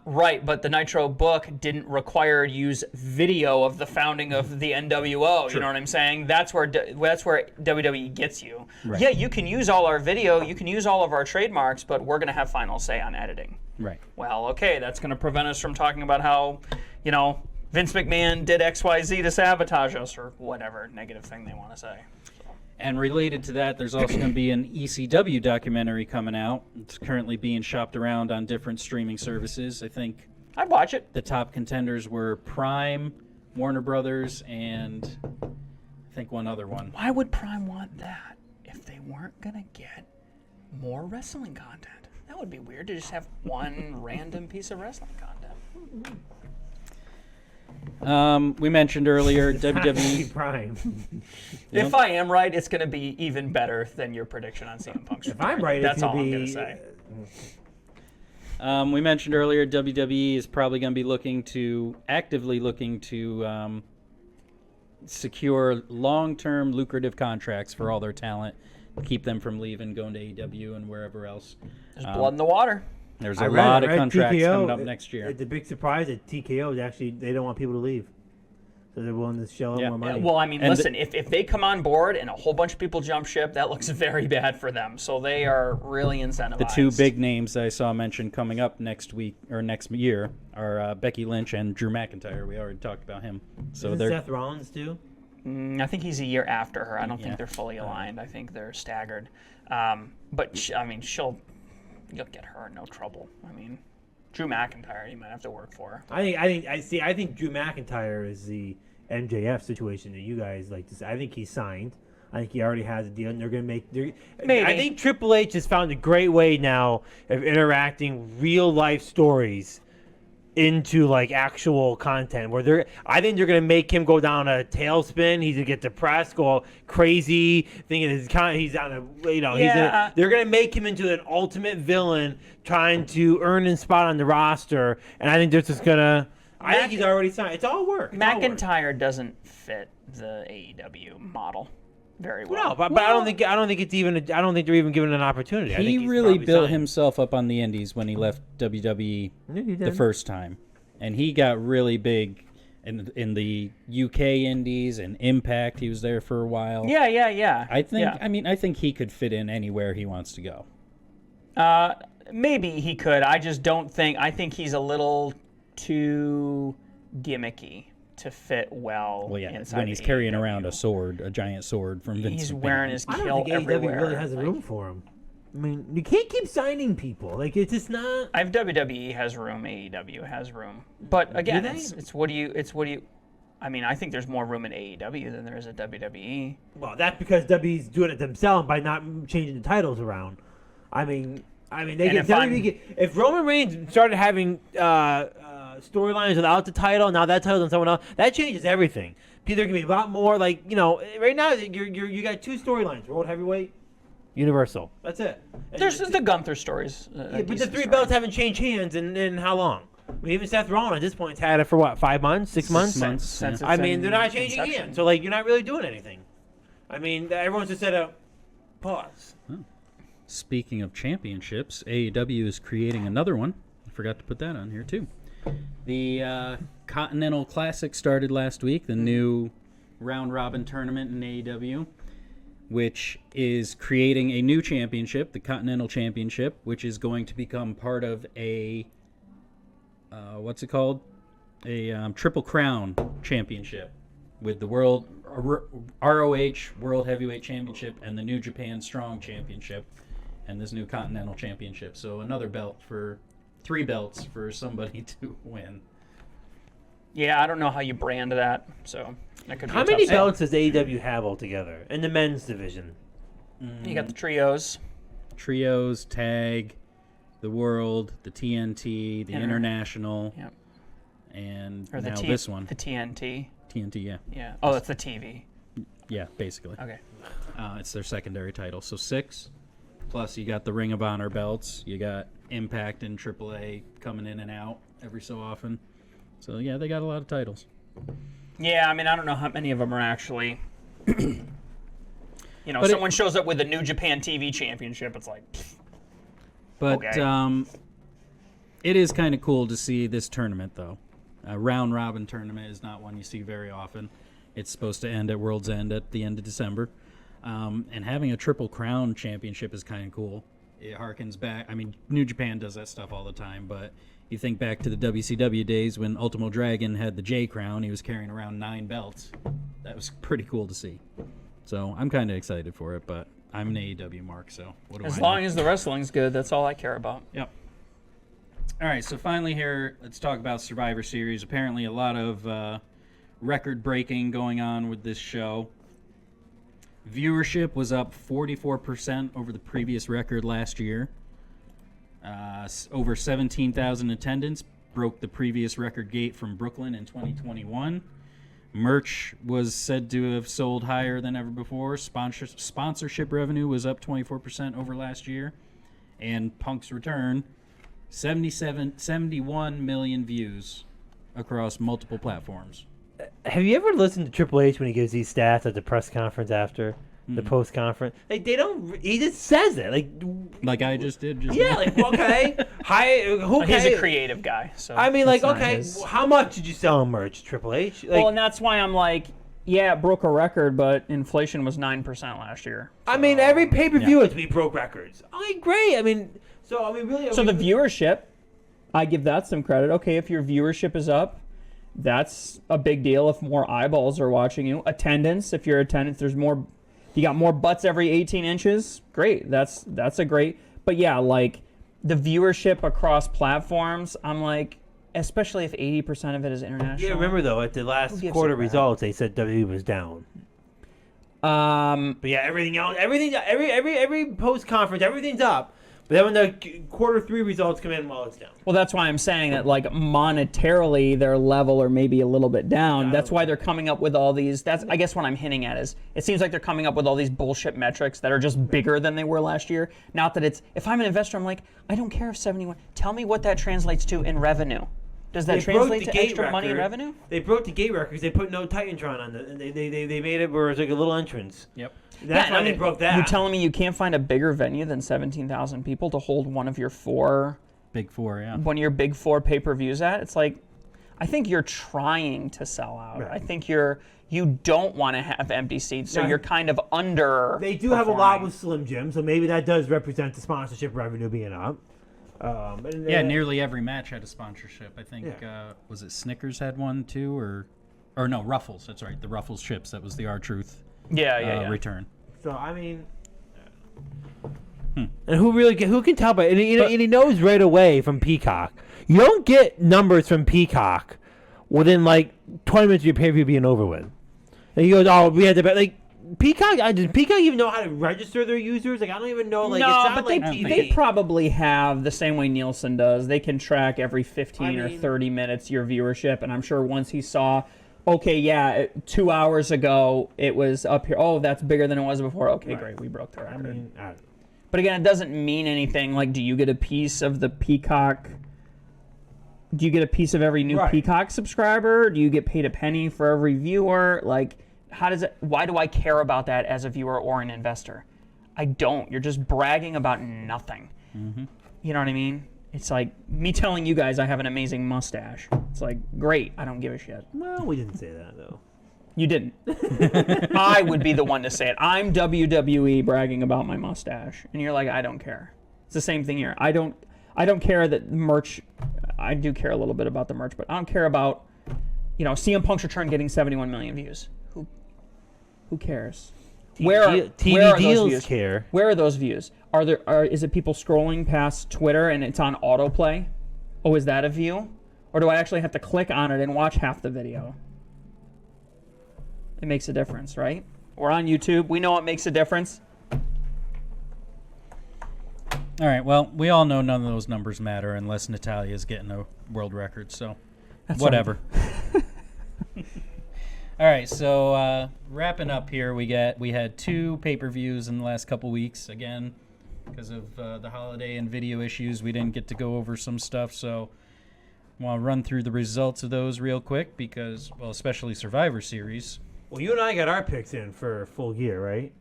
Speaker 3: right, but the Nitro book didn't require use video of the founding of the NWO. You know what I'm saying? That's where WWE gets you.
Speaker 1: Right.
Speaker 3: Yeah, you can use all our video, you can use all of our trademarks, but we're going to have final say on editing.
Speaker 1: Right.
Speaker 3: Well, okay, that's going to prevent us from talking about how, Vince McMahon did XYZ to sabotage us or whatever negative thing they want to say.
Speaker 1: And related to that, there's also going to be an ECW documentary coming out. It's currently being shopped around on different streaming services. I think
Speaker 3: I'd watch it.
Speaker 1: the top contenders were Prime, Warner Brothers, and I think one other one.
Speaker 3: Why would Prime want that if they weren't going to get more wrestling content? That would be weird to just have one random piece of wrestling content.
Speaker 1: We mentioned earlier WWE.
Speaker 2: Prime.
Speaker 3: If I am right, it's going to be even better than your prediction on CM Punk's
Speaker 2: If I'm right,
Speaker 3: that's
Speaker 2: it's
Speaker 3: all
Speaker 2: going
Speaker 3: I'm
Speaker 2: to
Speaker 3: going
Speaker 2: be.
Speaker 3: to say.
Speaker 1: We mentioned earlier WWE is probably going to be actively looking to secure long-term lucrative contracts for all their talent, keep them from leaving, going to AEW and wherever else.
Speaker 3: There's blood in the water.
Speaker 1: There's a lot of contracts coming up next year.
Speaker 2: The big surprise at TKO is actually they don't want people to leave, so they're willing to shell out more money.
Speaker 3: Well, I mean,
Speaker 1: And
Speaker 3: listen, if they come on board and a whole bunch of people jump ship, that looks very bad for them. So they are really incentivized.
Speaker 1: The two big names I saw mentioned coming up next week or next year are Becky Lynch and Drew McIntyre. We already talked about him. So
Speaker 2: Isn't
Speaker 1: they're
Speaker 2: Seth Rollins too?
Speaker 3: I think he's a year after her. I don't
Speaker 1: Yeah.
Speaker 3: think they're fully aligned. I think they're staggered. But you'll get her in no trouble. I mean, Drew McIntyre, you might have to work for.
Speaker 2: I think Drew McIntyre is the MJF situation that you guys like to say. I think he's signed. I think he already has a deal, and they're going to make.
Speaker 3: Maybe.
Speaker 2: I think Triple H has found a great way now of interacting real life stories into like actual content where I think they're gonna make him go down a tailspin. He's gonna get depressed, go crazy, thinking he's on a they're gonna make him into an ultimate villain trying to earn a spot on the roster. And I think they're just gonna. I think he's already signed. It's all work.
Speaker 3: McIntyre doesn't fit the AEW model very well.
Speaker 2: No, but I don't think it's even. I don't think they're even given an opportunity. I think
Speaker 1: He
Speaker 2: he's
Speaker 1: really
Speaker 2: probably
Speaker 1: built
Speaker 2: signed.
Speaker 1: himself up on the indies when he left WWE
Speaker 2: Yeah, he
Speaker 1: the
Speaker 2: did.
Speaker 1: first time. And he got really big in the UK indies and Impact. He was there for a while.
Speaker 3: Yeah.
Speaker 1: I think he could fit in anywhere he wants to go.
Speaker 3: Maybe he could. I just don't think. I think he's a little too gimmicky to fit well.
Speaker 1: Well, yeah,
Speaker 3: inside
Speaker 1: when he's
Speaker 3: the
Speaker 1: carrying
Speaker 3: AEW.
Speaker 1: around a giant sword from Vince
Speaker 3: He's
Speaker 1: McMahon.
Speaker 3: wearing his
Speaker 2: I don't
Speaker 3: kill
Speaker 2: think AEW
Speaker 3: everywhere.
Speaker 2: really has
Speaker 3: Like,
Speaker 2: room for him. I mean, you can't keep signing people. Like, it's just not.
Speaker 3: If WWE has room, AEW has room. But again,
Speaker 2: Do they?
Speaker 3: it's what do you. I mean, I think there's more room in AEW than there is at WWE.
Speaker 2: Well, that's because WWE's doing it themselves by not changing the titles around. I mean, they
Speaker 3: And
Speaker 2: get WWE. If Roman Reigns started having storylines without the title. Now that title's on someone else. That changes everything. There can be a lot more. Like, right now you got 2 storylines: World Heavyweight, Universal. That's it.
Speaker 3: There's the Gunther stories.
Speaker 2: But the 3 belts haven't changed hands in how long? I mean, even Seth Rollins at this point has had it for what, 5 months, 6 months?
Speaker 1: 6 months.
Speaker 3: Since
Speaker 2: I mean, they're not changing
Speaker 3: inception.
Speaker 2: hands, so like you're not really doing anything. I mean, everyone's just at a pause.
Speaker 1: Speaking of championships, AEW is creating another one. I forgot to put that on here too. The Continental Classic started last week, the new round-robin tournament in AEW, which is creating a new championship, the Continental Championship, which is going to become part of a what's it called? A Triple Crown Championship with the World ROH World Heavyweight Championship and the New Japan Strong Championship and this new Continental Championship. So another belt for 3 belts for somebody to win.
Speaker 3: Yeah, I don't know how you brand that. So that could be
Speaker 2: How
Speaker 3: a
Speaker 2: many
Speaker 3: tough sell.
Speaker 2: belts does AEW have altogether in the men's division?
Speaker 3: You got the trios.
Speaker 1: Trios, Tag, the World, the TNT, the International,
Speaker 3: Yep.
Speaker 1: and
Speaker 3: Or the
Speaker 1: now this one.
Speaker 3: The TNT.
Speaker 1: TNT, yeah.
Speaker 3: Yeah. Oh, that's the TV.
Speaker 1: Yeah, basically.
Speaker 3: Okay.
Speaker 1: It's their secondary title. So 6. Plus, you got the Ring of Honor belts. You got Impact and AAA coming in and out every so often. So, yeah, they got a lot of titles.
Speaker 3: Yeah, I mean, I don't know how many of them are actually.
Speaker 1: But
Speaker 3: someone shows up with the New Japan TV Championship. It's like.
Speaker 1: But
Speaker 3: Okay.
Speaker 1: it is kind of cool to see this tournament, though. A round-robin tournament is not one you see very often. It's supposed to end at World's End at the end of December. And having a Triple Crown Championship is kind of cool. It harkens back. I mean, New Japan does that stuff all the time, but you think back to the WCW days when Ultimo Dragon had the J Crown. He was carrying around 9 belts. That was pretty cool to see. So I'm kind of excited for it, but I'm an AEW mark, so what do I know?
Speaker 3: As long as the wrestling's good, that's all I care about.
Speaker 1: Yep. All right, so finally here, let's talk about Survivor Series. Apparently a lot of record-breaking going on with this show. Viewership was up 44% over the previous record last year. Over 17,000 attendance, broke the previous record gate from Brooklyn in 2021. Merch was said to have sold higher than ever before. Sponsorship revenue was up 24% over last year. And Punk's return, 71 million views across multiple platforms.
Speaker 2: Have you ever listened to Triple H when he gives these stats at the press conference after the post conference? Like, they don't. He just says it.
Speaker 1: Like I just did.
Speaker 2: Yeah. Like, okay.
Speaker 3: He's a creative guy. So
Speaker 2: I mean, like,
Speaker 1: not
Speaker 2: okay.
Speaker 1: his.
Speaker 2: How much did you sell in merch, Triple H? Like,
Speaker 3: well, and that's why I'm like, yeah, it broke a record, but inflation was 9% last year.
Speaker 2: I mean, every pay per view we broke records. Okay, great. I mean, really.
Speaker 3: So the viewership, I give that some credit. Okay, if your viewership is up, that's a big deal. If more eyeballs are watching you, attendance. If your attendance, there's more. You got more butts every 18 inches. Great. That's a great. But yeah, like the viewership across platforms, I'm like, especially if 80% of it is international.
Speaker 2: Yeah, remember though, at the last
Speaker 3: gives
Speaker 2: quarter
Speaker 3: a crap?
Speaker 2: results, they said WWE was down. But yeah, everything else, every post conference, everything's up. But then when the quarter 3 results come in, well, it's down.
Speaker 3: Well, that's why I'm saying that, like, monetarily, they're level or maybe a little bit down. That's why they're coming up with all these. That's, I guess, what I'm hinting at is it seems like they're coming up with all these bullshit metrics that are just bigger than they were last year. Not that it's, if I'm an investor, I'm like, I don't care if 71. Tell me what that translates to in revenue. Does that translate to extra money in revenue?
Speaker 2: They broke the gate records. They put no Titantron on it. And they made it where it was like a little entrance.
Speaker 1: Yep.
Speaker 2: That's why they broke that.
Speaker 3: You're telling me you can't find a bigger venue than 17,000 people to hold one of your
Speaker 1: Big 4, yeah.
Speaker 3: one of your big 4 pay-per-views at? It's like, I think you're trying to sell out.
Speaker 2: Right.
Speaker 3: I think you don't want to have empty seats, so
Speaker 2: Yeah.
Speaker 3: you're kind of under.
Speaker 2: They do have a lot with Slim Jim, so maybe that does represent the sponsorship revenue being up.
Speaker 1: Yeah, nearly every match had a sponsorship. I think,
Speaker 2: Yeah.
Speaker 1: was it Snickers had one too, or no, Ruffles. That's right, the Ruffles chips. That was the R-Truth
Speaker 3: Yeah.
Speaker 1: return.
Speaker 2: So I mean, and who can tell? But he knows right away from Peacock. You don't get numbers from Peacock within like 20 minutes of your pay-per-view being over with. And he goes, "Oh, we had to bet." Like Peacock, did Peacock even know how to register their users? Like, I don't even know. Like,
Speaker 3: no,
Speaker 2: it's not
Speaker 3: but
Speaker 2: like
Speaker 3: they,
Speaker 2: TV.
Speaker 3: they probably have the same way Nielsen does. They can track every 15 or
Speaker 2: mean-
Speaker 3: 30 minutes your viewership, and I'm sure once he saw, okay, yeah, 2 hours ago it was up here. Oh, that's bigger than it was before. Okay, great, we broke the record.
Speaker 2: I don't know.
Speaker 3: But again, it doesn't mean anything. Like, do you get a piece of the Peacock? Do you get a piece of every new
Speaker 2: Right.
Speaker 3: Peacock subscriber? Do you get paid a penny for every viewer? Like, how does it? Why do I care about that as a viewer or an investor? I don't. You're just bragging about nothing.
Speaker 1: Mm-hmm.
Speaker 3: You know what I mean? It's like me telling you guys I have an amazing mustache. It's like, great. I don't give a shit.
Speaker 2: Well, we didn't say that though.
Speaker 3: You didn't. I would be the one to say it. I'm WWE bragging about my mustache, and you're like, I don't care. It's the same thing here. I don't care that merch. I do care a little bit about the merch, but I don't care about, CM Punk's return getting 71 million views. Who cares? Where are those
Speaker 2: deals
Speaker 3: views?
Speaker 2: care.
Speaker 3: Where are those views? Is it people scrolling past Twitter and it's on autoplay? Oh, is that a view? Or do I actually have to click on it and watch half the video? It makes a difference, right? We're on YouTube. We know it makes a difference.
Speaker 1: All right. Well, we all know none of those numbers matter unless Natalia's getting a world record. So, whatever. All right. So wrapping up here, we had 2 pay-per-views in the last couple weeks. Again, because of the holiday and video issues, we didn't get to go over some stuff. So, I want to run through the results of those real quick because, well, especially Survivor Series.
Speaker 2: Well, you and I got our picks in for full gear, right?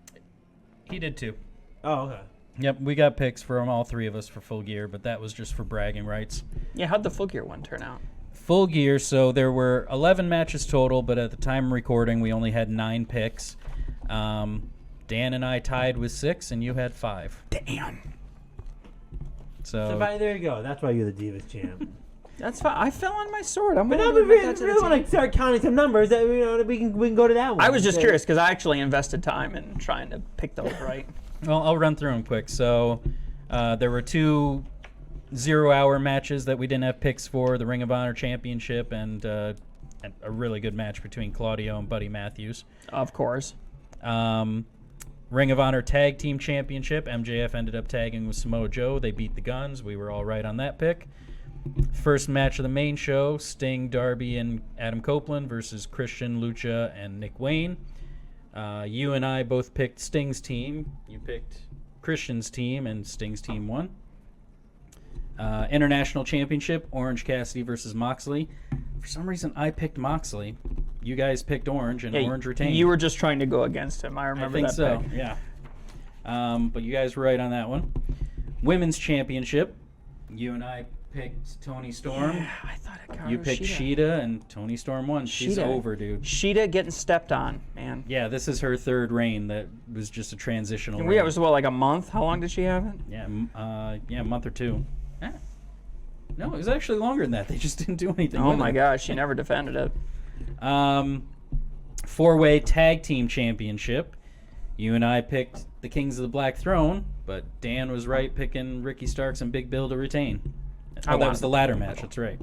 Speaker 1: He did too.
Speaker 2: Oh, okay.
Speaker 1: Yep, we got picks from all 3 of us for Full Gear, but that was just for bragging rights.
Speaker 3: Yeah, how'd the Full Gear one turn out?
Speaker 1: Full Gear, so there were 11 matches total, but at the time of recording, we only had 9 picks. Dan and I tied with 6, and you had 5.
Speaker 3: Damn.
Speaker 1: So
Speaker 2: There you go. That's why you're the Divas champ.
Speaker 3: That's fine. I fell on my sword. I'm
Speaker 2: But
Speaker 3: gonna
Speaker 2: now we
Speaker 3: admit that
Speaker 2: really,
Speaker 3: to the
Speaker 2: really
Speaker 3: team.
Speaker 2: want to start counting some numbers that we can go to that one.
Speaker 3: I was just curious because I actually invested time in trying to pick those right.
Speaker 1: well, I'll run through them quick. So there were 2 0-hour matches that we didn't have picks for, the Ring of Honor Championship and a really good match between Claudio and Buddy Matthews.
Speaker 3: Of course.
Speaker 1: Ring of Honor Tag Team Championship, MJF ended up tagging with Samoa Joe. They beat the Guns. We were all right on that pick. First match of the main show, Sting, Darby, and Adam Copeland versus Christian, Lucha, and Nick Wayne. You and I both picked Sting's team. You picked Christian's team, and Sting's team won. International Championship, Orange Cassidy versus Moxley. For some reason, I picked Moxley. You guys picked Orange, and Orange retained.
Speaker 3: You were just trying to go against him. I remember
Speaker 1: I think
Speaker 3: that
Speaker 1: so,
Speaker 3: pick.
Speaker 1: yeah. But you guys were right on that one. Women's Championship, you and I picked Toni Storm.
Speaker 3: Yeah, I thought it got
Speaker 1: You picked Sheeta, and Toni Storm won. She's
Speaker 3: Sheeta.
Speaker 1: over, dude.
Speaker 3: Sheeta getting stepped on, man.
Speaker 1: Yeah, this is her 3rd reign. That was just a transitional
Speaker 3: And
Speaker 1: reign.
Speaker 3: it was, like a month? How long did she have it?
Speaker 1: Yeah, a month or 2. No, it was actually longer than that. They just didn't do anything.
Speaker 3: Oh
Speaker 1: with
Speaker 3: my
Speaker 1: it.
Speaker 3: gosh, she never defended it.
Speaker 1: 4-way Tag Team Championship. You and I picked the Kings of the Black Throne, but Dan was right picking Ricky Starks and Big Bill to retain. Oh, that was the ladder match. That's right.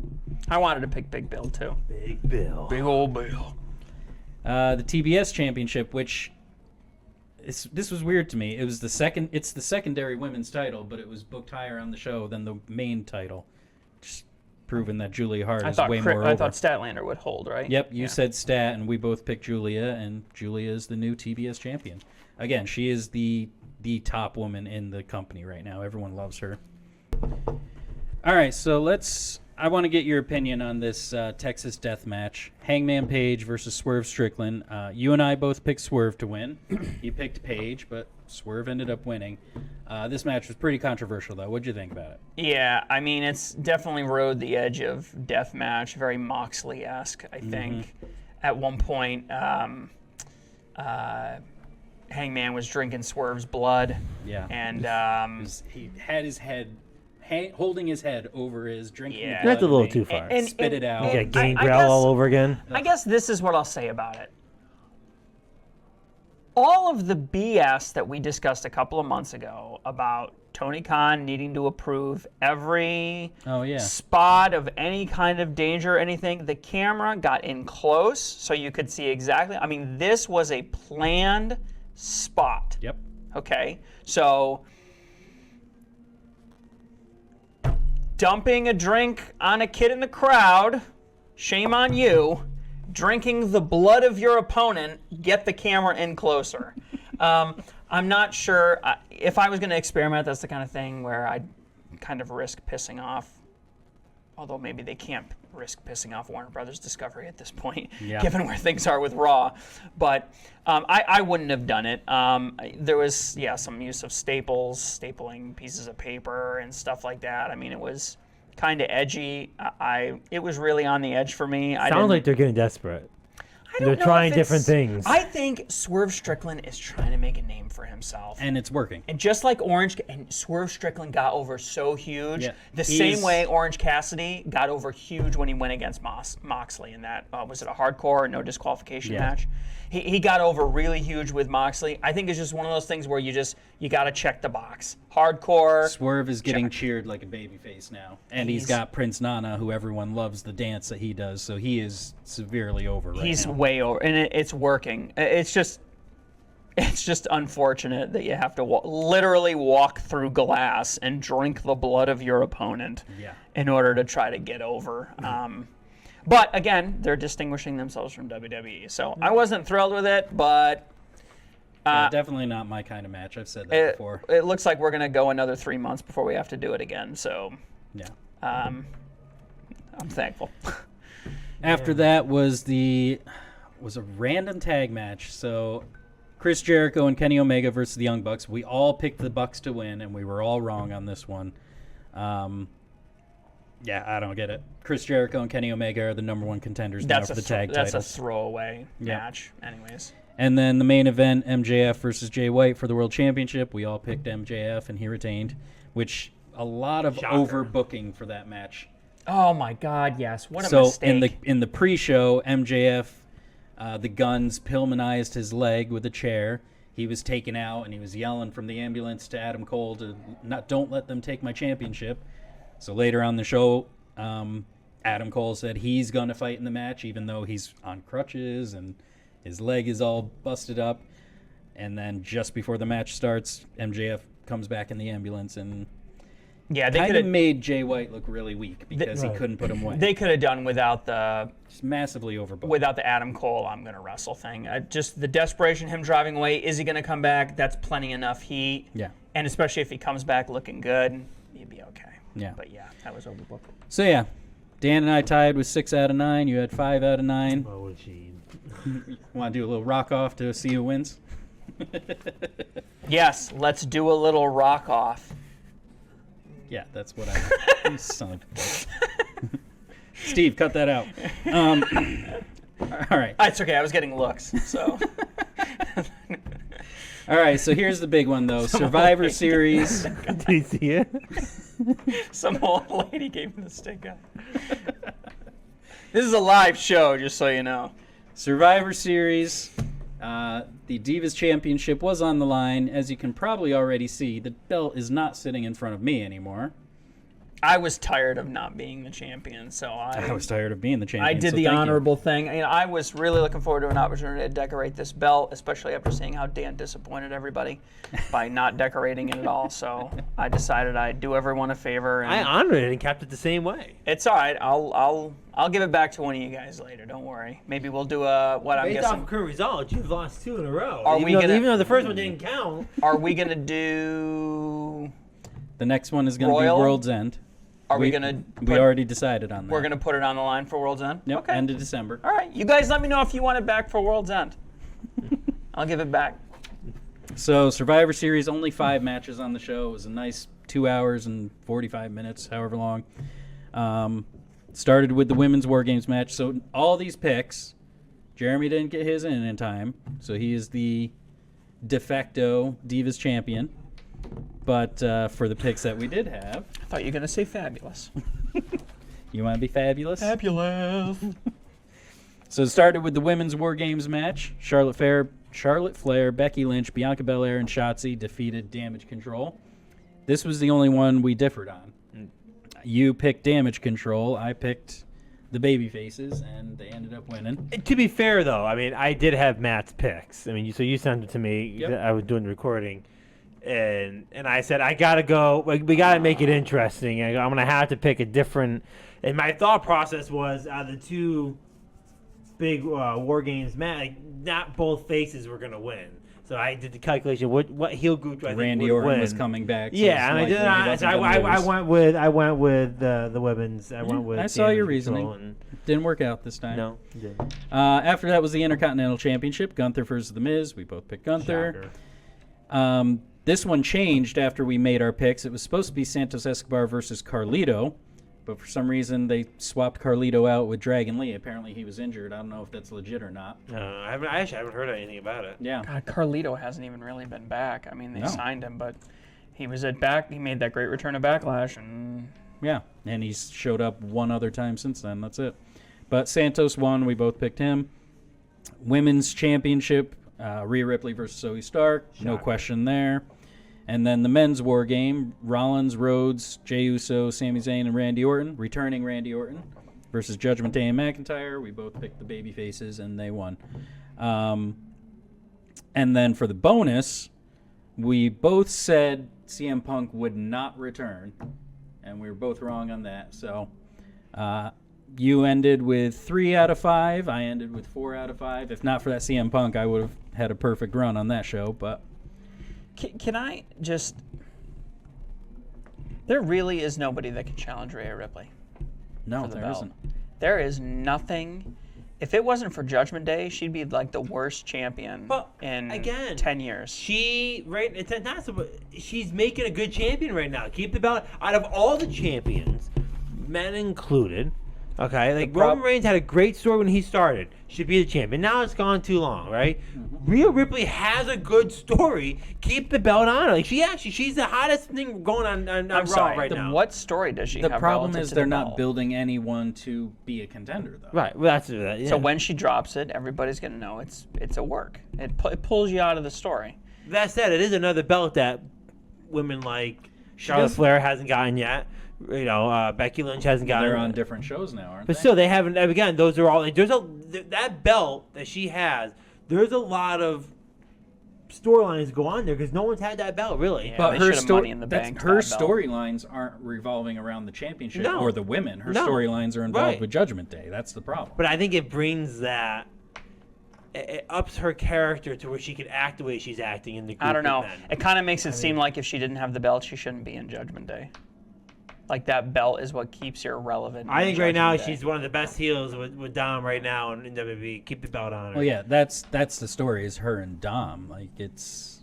Speaker 3: I wanted to pick Big Bill too.
Speaker 2: Big Bill.
Speaker 3: Big old Bill.
Speaker 1: The TBS Championship, which this was weird to me. It was the second. It's the secondary women's title, but it was booked higher on the show than the main title. Just proving that Julia Hart is way more over.
Speaker 3: I thought Statlander would hold, right?
Speaker 1: Yep, you said Stat, and we both picked Julia, and Julia is the new TBS champion. Again, she is the top woman in the company right now. Everyone loves her. All right, so I want to get your opinion on this Texas death match. Hangman Page versus Swerve Strickland. You and I both picked Swerve to win. You picked Page, but Swerve ended up winning. This match was pretty controversial, though. What'd you think about it?
Speaker 3: Yeah, I mean, it's definitely rode the edge of death match, very Moxley-esque, I think. At one point, Hangman was drinking Swerve's blood.
Speaker 1: Yeah.
Speaker 3: And
Speaker 1: he had his head, holding his head over his drinking.
Speaker 3: Yeah.
Speaker 1: the blood
Speaker 2: That's a little
Speaker 1: and
Speaker 2: too far.
Speaker 3: and-
Speaker 1: spit it out.
Speaker 2: Yeah, Gangrel
Speaker 3: I guess-
Speaker 2: all over again.
Speaker 3: I guess this is what I'll say about it. All of the BS that we discussed a couple of months ago about Tony Khan needing to approve every
Speaker 1: Oh, yeah.
Speaker 3: spot of any kind of danger or anything. The camera got in close so you could see exactly. I mean, this was a planned spot.
Speaker 1: Yep.
Speaker 3: Okay, so dumping a drink on a kid in the crowd, shame on you. Drinking the blood of your opponent, get the camera in closer. I'm not sure. If I was going to experiment, that's the kind of thing where I'd kind of risk pissing off. Although maybe they can't risk pissing off Warner Brothers Discovery at this point, given where things are with Raw. But I wouldn't have done it. There was, some use of stapling pieces of paper and stuff like that. I mean, it was kind of edgy. It was really on the edge for me.
Speaker 2: Sounds like they're getting desperate. They're
Speaker 3: know
Speaker 2: trying
Speaker 3: if
Speaker 2: different things.
Speaker 3: I think Swerve Strickland is trying to make a name for himself.
Speaker 1: And it's working.
Speaker 3: And just like Swerve Strickland got over so huge, the
Speaker 1: He's-
Speaker 3: same way Orange Cassidy got over huge when he went against Moxley in that, was it a hardcore or no disqualification match? He got over really huge with Moxley. I think it's just one of those things where you got to check the box. Hardcore.
Speaker 1: Swerve is getting cheered like a babyface now. And he's got Prince Nana, who everyone loves the dance that he does, so he is severely over right now.
Speaker 3: He's way over, and it's working. It's just unfortunate that you have to literally walk through glass and drink the blood of your opponent in order to try to get over. But again, they're distinguishing themselves from WWE. So I wasn't thrilled with it, but
Speaker 1: definitely not my kind of match. I've said that before.
Speaker 3: It looks like we're going to go another 3 months before we have to do it again. So I'm thankful.
Speaker 1: After that was a random tag match. So Chris Jericho and Kenny Omega versus the Young Bucks. We all picked the Bucks to win, and we were all wrong on this one. I don't get it. Chris Jericho and Kenny Omega are the number one contenders now for the tag titles.
Speaker 3: That's a throwaway match, anyways.
Speaker 1: And then the main event, MJF versus Jay White for the World Championship. We all picked MJF, and he retained, which a lot of overbooking for that match.
Speaker 3: Oh my God, yes! What a mistake.
Speaker 1: So in the pre-show, MJF, the Guns Pillmanized his leg with a chair. He was taken out, and he was yelling from the ambulance to Adam Cole to don't let them take my championship. So later on the show, Adam Cole said he's going to fight in the match, even though he's on crutches and his leg is all busted up. And then just before the match starts, MJF comes back in the ambulance and
Speaker 3: they
Speaker 1: kind of made Jay White look really weak because he couldn't put him away.
Speaker 3: They could have done without the
Speaker 1: just massively overbooked.
Speaker 3: Without the Adam Cole, I'm going to wrestle thing. Just the desperation, him driving away. Is he going to come back? That's plenty enough heat.
Speaker 1: Yeah.
Speaker 3: And especially if he comes back looking good, he'd be okay.
Speaker 1: Yeah.
Speaker 3: But that was overbooked.
Speaker 1: So Dan and I tied with 6 out of 9. You had 5 out of 9.
Speaker 2: Oh, gee.
Speaker 1: Want to do a little rock off to see who wins?
Speaker 3: Yes, let's do a little rock off.
Speaker 1: Yeah, that's what I. You son of a bitch. Steve, cut that out. All right.
Speaker 3: It's okay. I was getting looks. So.
Speaker 1: All right. So here's the big one, though. Survivor Series.
Speaker 2: Did you see it?
Speaker 3: Some old lady gave me the stink eye. This is a live show, just so you know.
Speaker 1: Survivor Series. The Divas Championship was on the line. As you can probably already see, the belt is not sitting in front of me anymore.
Speaker 3: I was tired of not being the champion, so
Speaker 1: I was tired of being the champion.
Speaker 3: I did
Speaker 1: so
Speaker 3: the
Speaker 1: thank you.
Speaker 3: honorable thing. I was really looking forward to an opportunity to decorate this belt, especially after seeing how Dan disappointed everybody by not decorating it at all. So I decided I'd do everyone a favor. And
Speaker 2: I honored it and kept it the same way.
Speaker 3: it's all right. I'll give it back to one of you guys later. Don't worry. Maybe we'll do I'm
Speaker 2: Based off
Speaker 3: guessing.
Speaker 2: of current results, you've lost 2 in a row.
Speaker 3: Are we gonna-
Speaker 2: even though the first one didn't count.
Speaker 3: Are we gonna do?
Speaker 1: The next one is going to be
Speaker 3: Royal?
Speaker 1: World's End.
Speaker 3: Are we gonna?
Speaker 1: We already decided on that.
Speaker 3: We're gonna put it on the line for World's End.
Speaker 1: Yep,
Speaker 3: Okay.
Speaker 1: end of December.
Speaker 3: All right. You guys, let me know if you want it back for World's End. I'll give it back.
Speaker 1: So Survivor Series, only 5 matches on the show. It was a nice 2 hours and 45 minutes, however long. Started with the Women's War Games match. So all these picks, Jeremy didn't get his in time, so he is the de facto Divas champion. But for the picks that we did have,
Speaker 3: I thought you were gonna say fabulous.
Speaker 1: you want to be fabulous?
Speaker 3: Fabulous.
Speaker 1: So it started with the Women's War Games match. Charlotte Flair, Becky Lynch, Bianca Belair, and Shotzi defeated Damage Control. this was the only one we differed on. You picked Damage Control. I picked the baby faces, and they ended up winning.
Speaker 2: To be fair, though, I mean, I did have Matt's picks. I mean, so you sent it to me.
Speaker 1: Yep.
Speaker 2: I was doing the recording, and I said I gotta go. We gotta make it interesting. I'm gonna have to pick a different. And my thought process was out of the two big war games, not both faces were gonna win. So I did the calculation. What heel group do I think
Speaker 1: Randy
Speaker 2: would
Speaker 1: Orton
Speaker 2: win?
Speaker 1: was coming back. So
Speaker 2: Yeah, and I went with the women's. I went with.
Speaker 1: I saw your
Speaker 2: Damage Control
Speaker 1: reasoning. Didn't work out this time.
Speaker 2: No, it didn't.
Speaker 1: After that was the Intercontinental Championship. Gunther versus The Miz. We both picked Gunther.
Speaker 2: Shocker.
Speaker 1: This one changed after we made our picks. It was supposed to be Santos Escobar versus Carlito, but for some reason they swapped Carlito out with Dragon Lee. Apparently he was injured. I don't know if that's legit or not.
Speaker 2: I actually haven't heard anything about it.
Speaker 1: Yeah.
Speaker 3: God, Carlito hasn't even really been back. I mean, they
Speaker 1: No.
Speaker 3: signed him, but he was at back. He made that great return of Backlash, and
Speaker 1: Yeah, and he's showed up one other time since then. That's it. But Santos won. We both picked him. Women's Championship, Rhea Ripley versus Zoe Stark. No
Speaker 2: Shocker.
Speaker 1: question there. And then the men's war game, Rollins, Rhodes, Jey Uso, Sami Zayn, and Randy Orton. Returning Randy Orton versus Judgment Day and McIntyre. We both picked the baby faces, and they won. And then for the bonus, we both said CM Punk would not return, and we were both wrong on that. So you ended with 3 out of 5. I ended with 4 out of 5. If not for that CM Punk, I would have had a perfect run on that show. But
Speaker 3: can I just... There really is nobody that can challenge Rhea Ripley.
Speaker 1: no,
Speaker 3: for the
Speaker 1: there
Speaker 3: belt.
Speaker 1: isn't.
Speaker 3: There is nothing... If it wasn't for Judgment Day, she'd be like the worst champion
Speaker 2: But,
Speaker 3: in
Speaker 2: again,
Speaker 3: 10 years.
Speaker 2: She's making a good champion right now. Keep the belt out of all the champions, men included. Okay, like Roman Reigns had a great story when he started. Should be the champion. Now it's gone too long, right? Rhea Ripley has a good story. Keep the belt on her. Like she's the hottest thing going on
Speaker 3: I'm
Speaker 2: Raw
Speaker 3: sorry,
Speaker 2: right now.
Speaker 3: what story does she
Speaker 1: The
Speaker 3: have
Speaker 1: problem
Speaker 3: relative
Speaker 1: is
Speaker 3: to
Speaker 1: they're
Speaker 3: the
Speaker 1: not
Speaker 3: belt?
Speaker 1: building anyone to be a contender, though.
Speaker 2: Right. Well, that's yeah.
Speaker 3: So when she drops it, everybody's going to know it's a work. It pulls you out of the story.
Speaker 2: That said, it is another belt that women like Charlotte Flair hasn't gotten yet. You know, Becky Lynch hasn't gotten.
Speaker 1: They're on different shows now, aren't
Speaker 2: But
Speaker 1: they?
Speaker 2: still, they haven't. Again, those are all. That belt that she has. There's a lot of storylines go on there because no one's had that belt really.
Speaker 3: Yeah.
Speaker 1: But
Speaker 3: they
Speaker 1: her
Speaker 3: should have Money in the Bank
Speaker 1: her
Speaker 3: that belt.
Speaker 1: storylines aren't revolving around the championship
Speaker 2: No.
Speaker 1: or the women. Her
Speaker 2: No.
Speaker 1: storylines are involved
Speaker 2: Right.
Speaker 1: with Judgment Day. That's the problem.
Speaker 2: But I think it brings that. It ups her character to where she can act the way she's acting in the group
Speaker 3: I don't know.
Speaker 2: of men.
Speaker 3: It kind of makes it seem like if she didn't have the belt, she shouldn't be in Judgment Day. Like that belt is what keeps her relevant.
Speaker 2: I
Speaker 3: in
Speaker 2: think right now
Speaker 3: Judgment Day.
Speaker 2: she's one of the best heels with Dom right now in WWE. Keep the belt on her.
Speaker 1: Well, yeah, that's the story. Is her and Dom. Like it's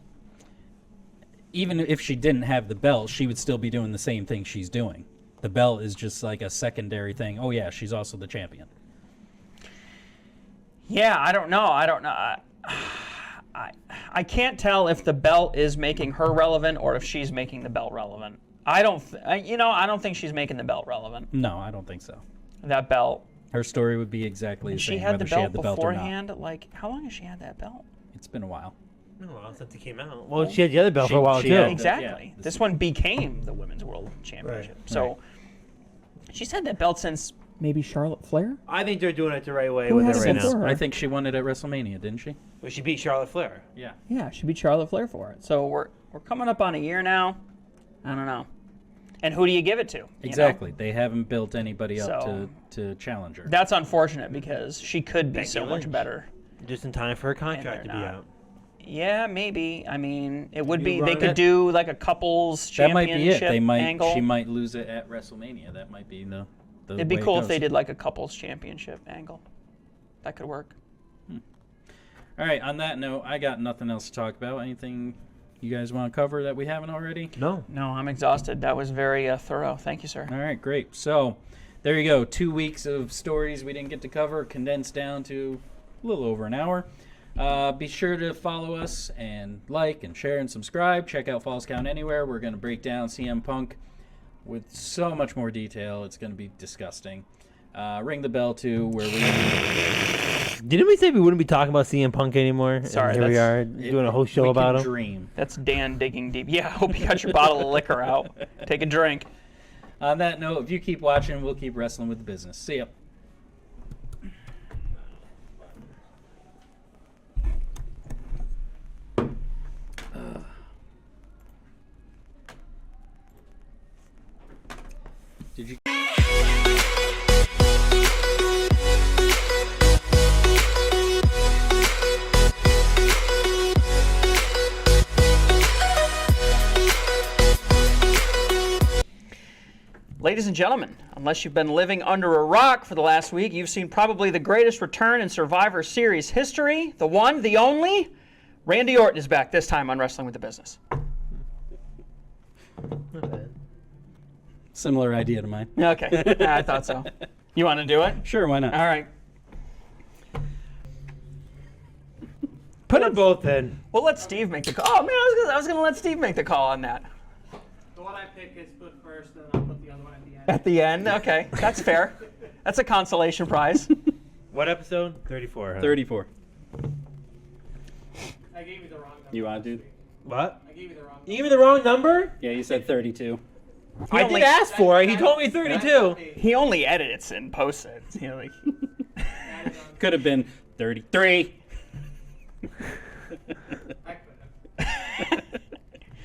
Speaker 1: even if she didn't have the belt, she would still be doing the same thing she's doing. The belt is just like a secondary thing. Oh yeah, she's also the champion.
Speaker 3: Yeah, I don't know. I can't tell if the belt is making her relevant or if she's making the belt relevant. I don't think she's making the belt relevant.
Speaker 1: No, I don't think so.
Speaker 3: That belt.
Speaker 1: Her story would be exactly the
Speaker 3: She
Speaker 1: same
Speaker 3: had
Speaker 1: whether
Speaker 3: the
Speaker 1: she
Speaker 3: belt
Speaker 1: had the belt or not.
Speaker 3: beforehand. Like, how long has she had that belt?
Speaker 1: It's been a while.
Speaker 2: No, well, since it came out. Well, she had the other belt for a while
Speaker 1: she
Speaker 2: too.
Speaker 1: had-
Speaker 3: Exactly.
Speaker 1: yeah.
Speaker 3: This one became the Women's World Championship.
Speaker 2: Right.
Speaker 3: So she's had that belt since maybe Charlotte Flair.
Speaker 2: I think they're doing it the right way
Speaker 3: Who
Speaker 2: with
Speaker 3: has
Speaker 2: it
Speaker 3: it
Speaker 2: right
Speaker 3: before
Speaker 2: now.
Speaker 3: her?
Speaker 1: I think she won it at WrestleMania, didn't she?
Speaker 2: Well, she beat Charlotte Flair.
Speaker 1: Yeah.
Speaker 3: Yeah, she beat Charlotte Flair for it. So we're coming up on a year now. I don't know. And who do you give it to? You know?
Speaker 1: Exactly. They haven't built anybody up
Speaker 3: So-
Speaker 1: to challenge her.
Speaker 3: That's unfortunate because she could be
Speaker 2: Becky
Speaker 3: so much
Speaker 2: Lynch.
Speaker 3: better.
Speaker 2: Just in time for her contract to
Speaker 3: they're
Speaker 2: be
Speaker 3: not.
Speaker 2: out.
Speaker 3: Yeah, maybe. I mean, it would
Speaker 2: You
Speaker 3: be.
Speaker 2: run
Speaker 3: They could
Speaker 2: it.
Speaker 3: do like a couples
Speaker 1: That might be it.
Speaker 3: championship
Speaker 1: They might.
Speaker 3: angle.
Speaker 1: She might lose it at WrestleMania. That might be the
Speaker 3: It'd be
Speaker 1: way it
Speaker 3: cool if
Speaker 1: goes.
Speaker 3: they did like a couples championship angle. That could work.
Speaker 1: All right. On that note, I got nothing else to talk about. Anything you guys want to cover that we haven't already?
Speaker 2: No.
Speaker 3: No, I'm exhausted. That was very thorough. Thank you, sir.
Speaker 1: All right. Great. So there you go. 2 weeks of stories we didn't get to cover, condensed down to a little over an hour. Be sure to follow us and like and share and subscribe. Check out Falls Count Anywhere. We're going to break down CM Punk with so much more detail. It's going to be disgusting. Ring the bell too, where we
Speaker 2: Didn't we say we wouldn't be talking about CM Punk anymore?
Speaker 3: Sorry,
Speaker 2: And here we
Speaker 3: that's-
Speaker 2: are doing a whole show
Speaker 1: we
Speaker 2: about
Speaker 1: could
Speaker 2: him.
Speaker 1: Dream.
Speaker 3: That's Dan digging deep. Yeah, I hope you got your bottle of liquor out. Take a drink.
Speaker 1: On that note, if you keep watching, we'll keep wrestling with the business. See ya. Did you?
Speaker 3: Ladies and gentlemen, unless you've been living under a rock for the last week, you've seen probably the greatest return in Survivor Series history. The one, the only. Randy Orton is back, this time on Wrestling with the Business.
Speaker 1: Similar idea to mine.
Speaker 3: Okay, I thought so. You want to do it?
Speaker 1: Sure, why not?
Speaker 3: All right.
Speaker 2: Put them both in.
Speaker 3: We'll let Steve make the call. Oh, man, I was going to let Steve make the call on that.
Speaker 4: The one I pick is put first, and then I'll put the other one at the end.
Speaker 3: At the end? Okay, that's fair. That's a consolation prize.
Speaker 2: What episode? 34. Huh?
Speaker 1: 34.
Speaker 4: I gave you the wrong number.
Speaker 1: You want to do?
Speaker 2: What?
Speaker 4: I gave you the wrong
Speaker 2: You gave me the wrong number?
Speaker 1: Yeah, you said 32.
Speaker 2: I
Speaker 3: only-
Speaker 2: did ask for it. He told me 32.
Speaker 3: He only edits and posts it. You know, like,
Speaker 1: Could have been 33.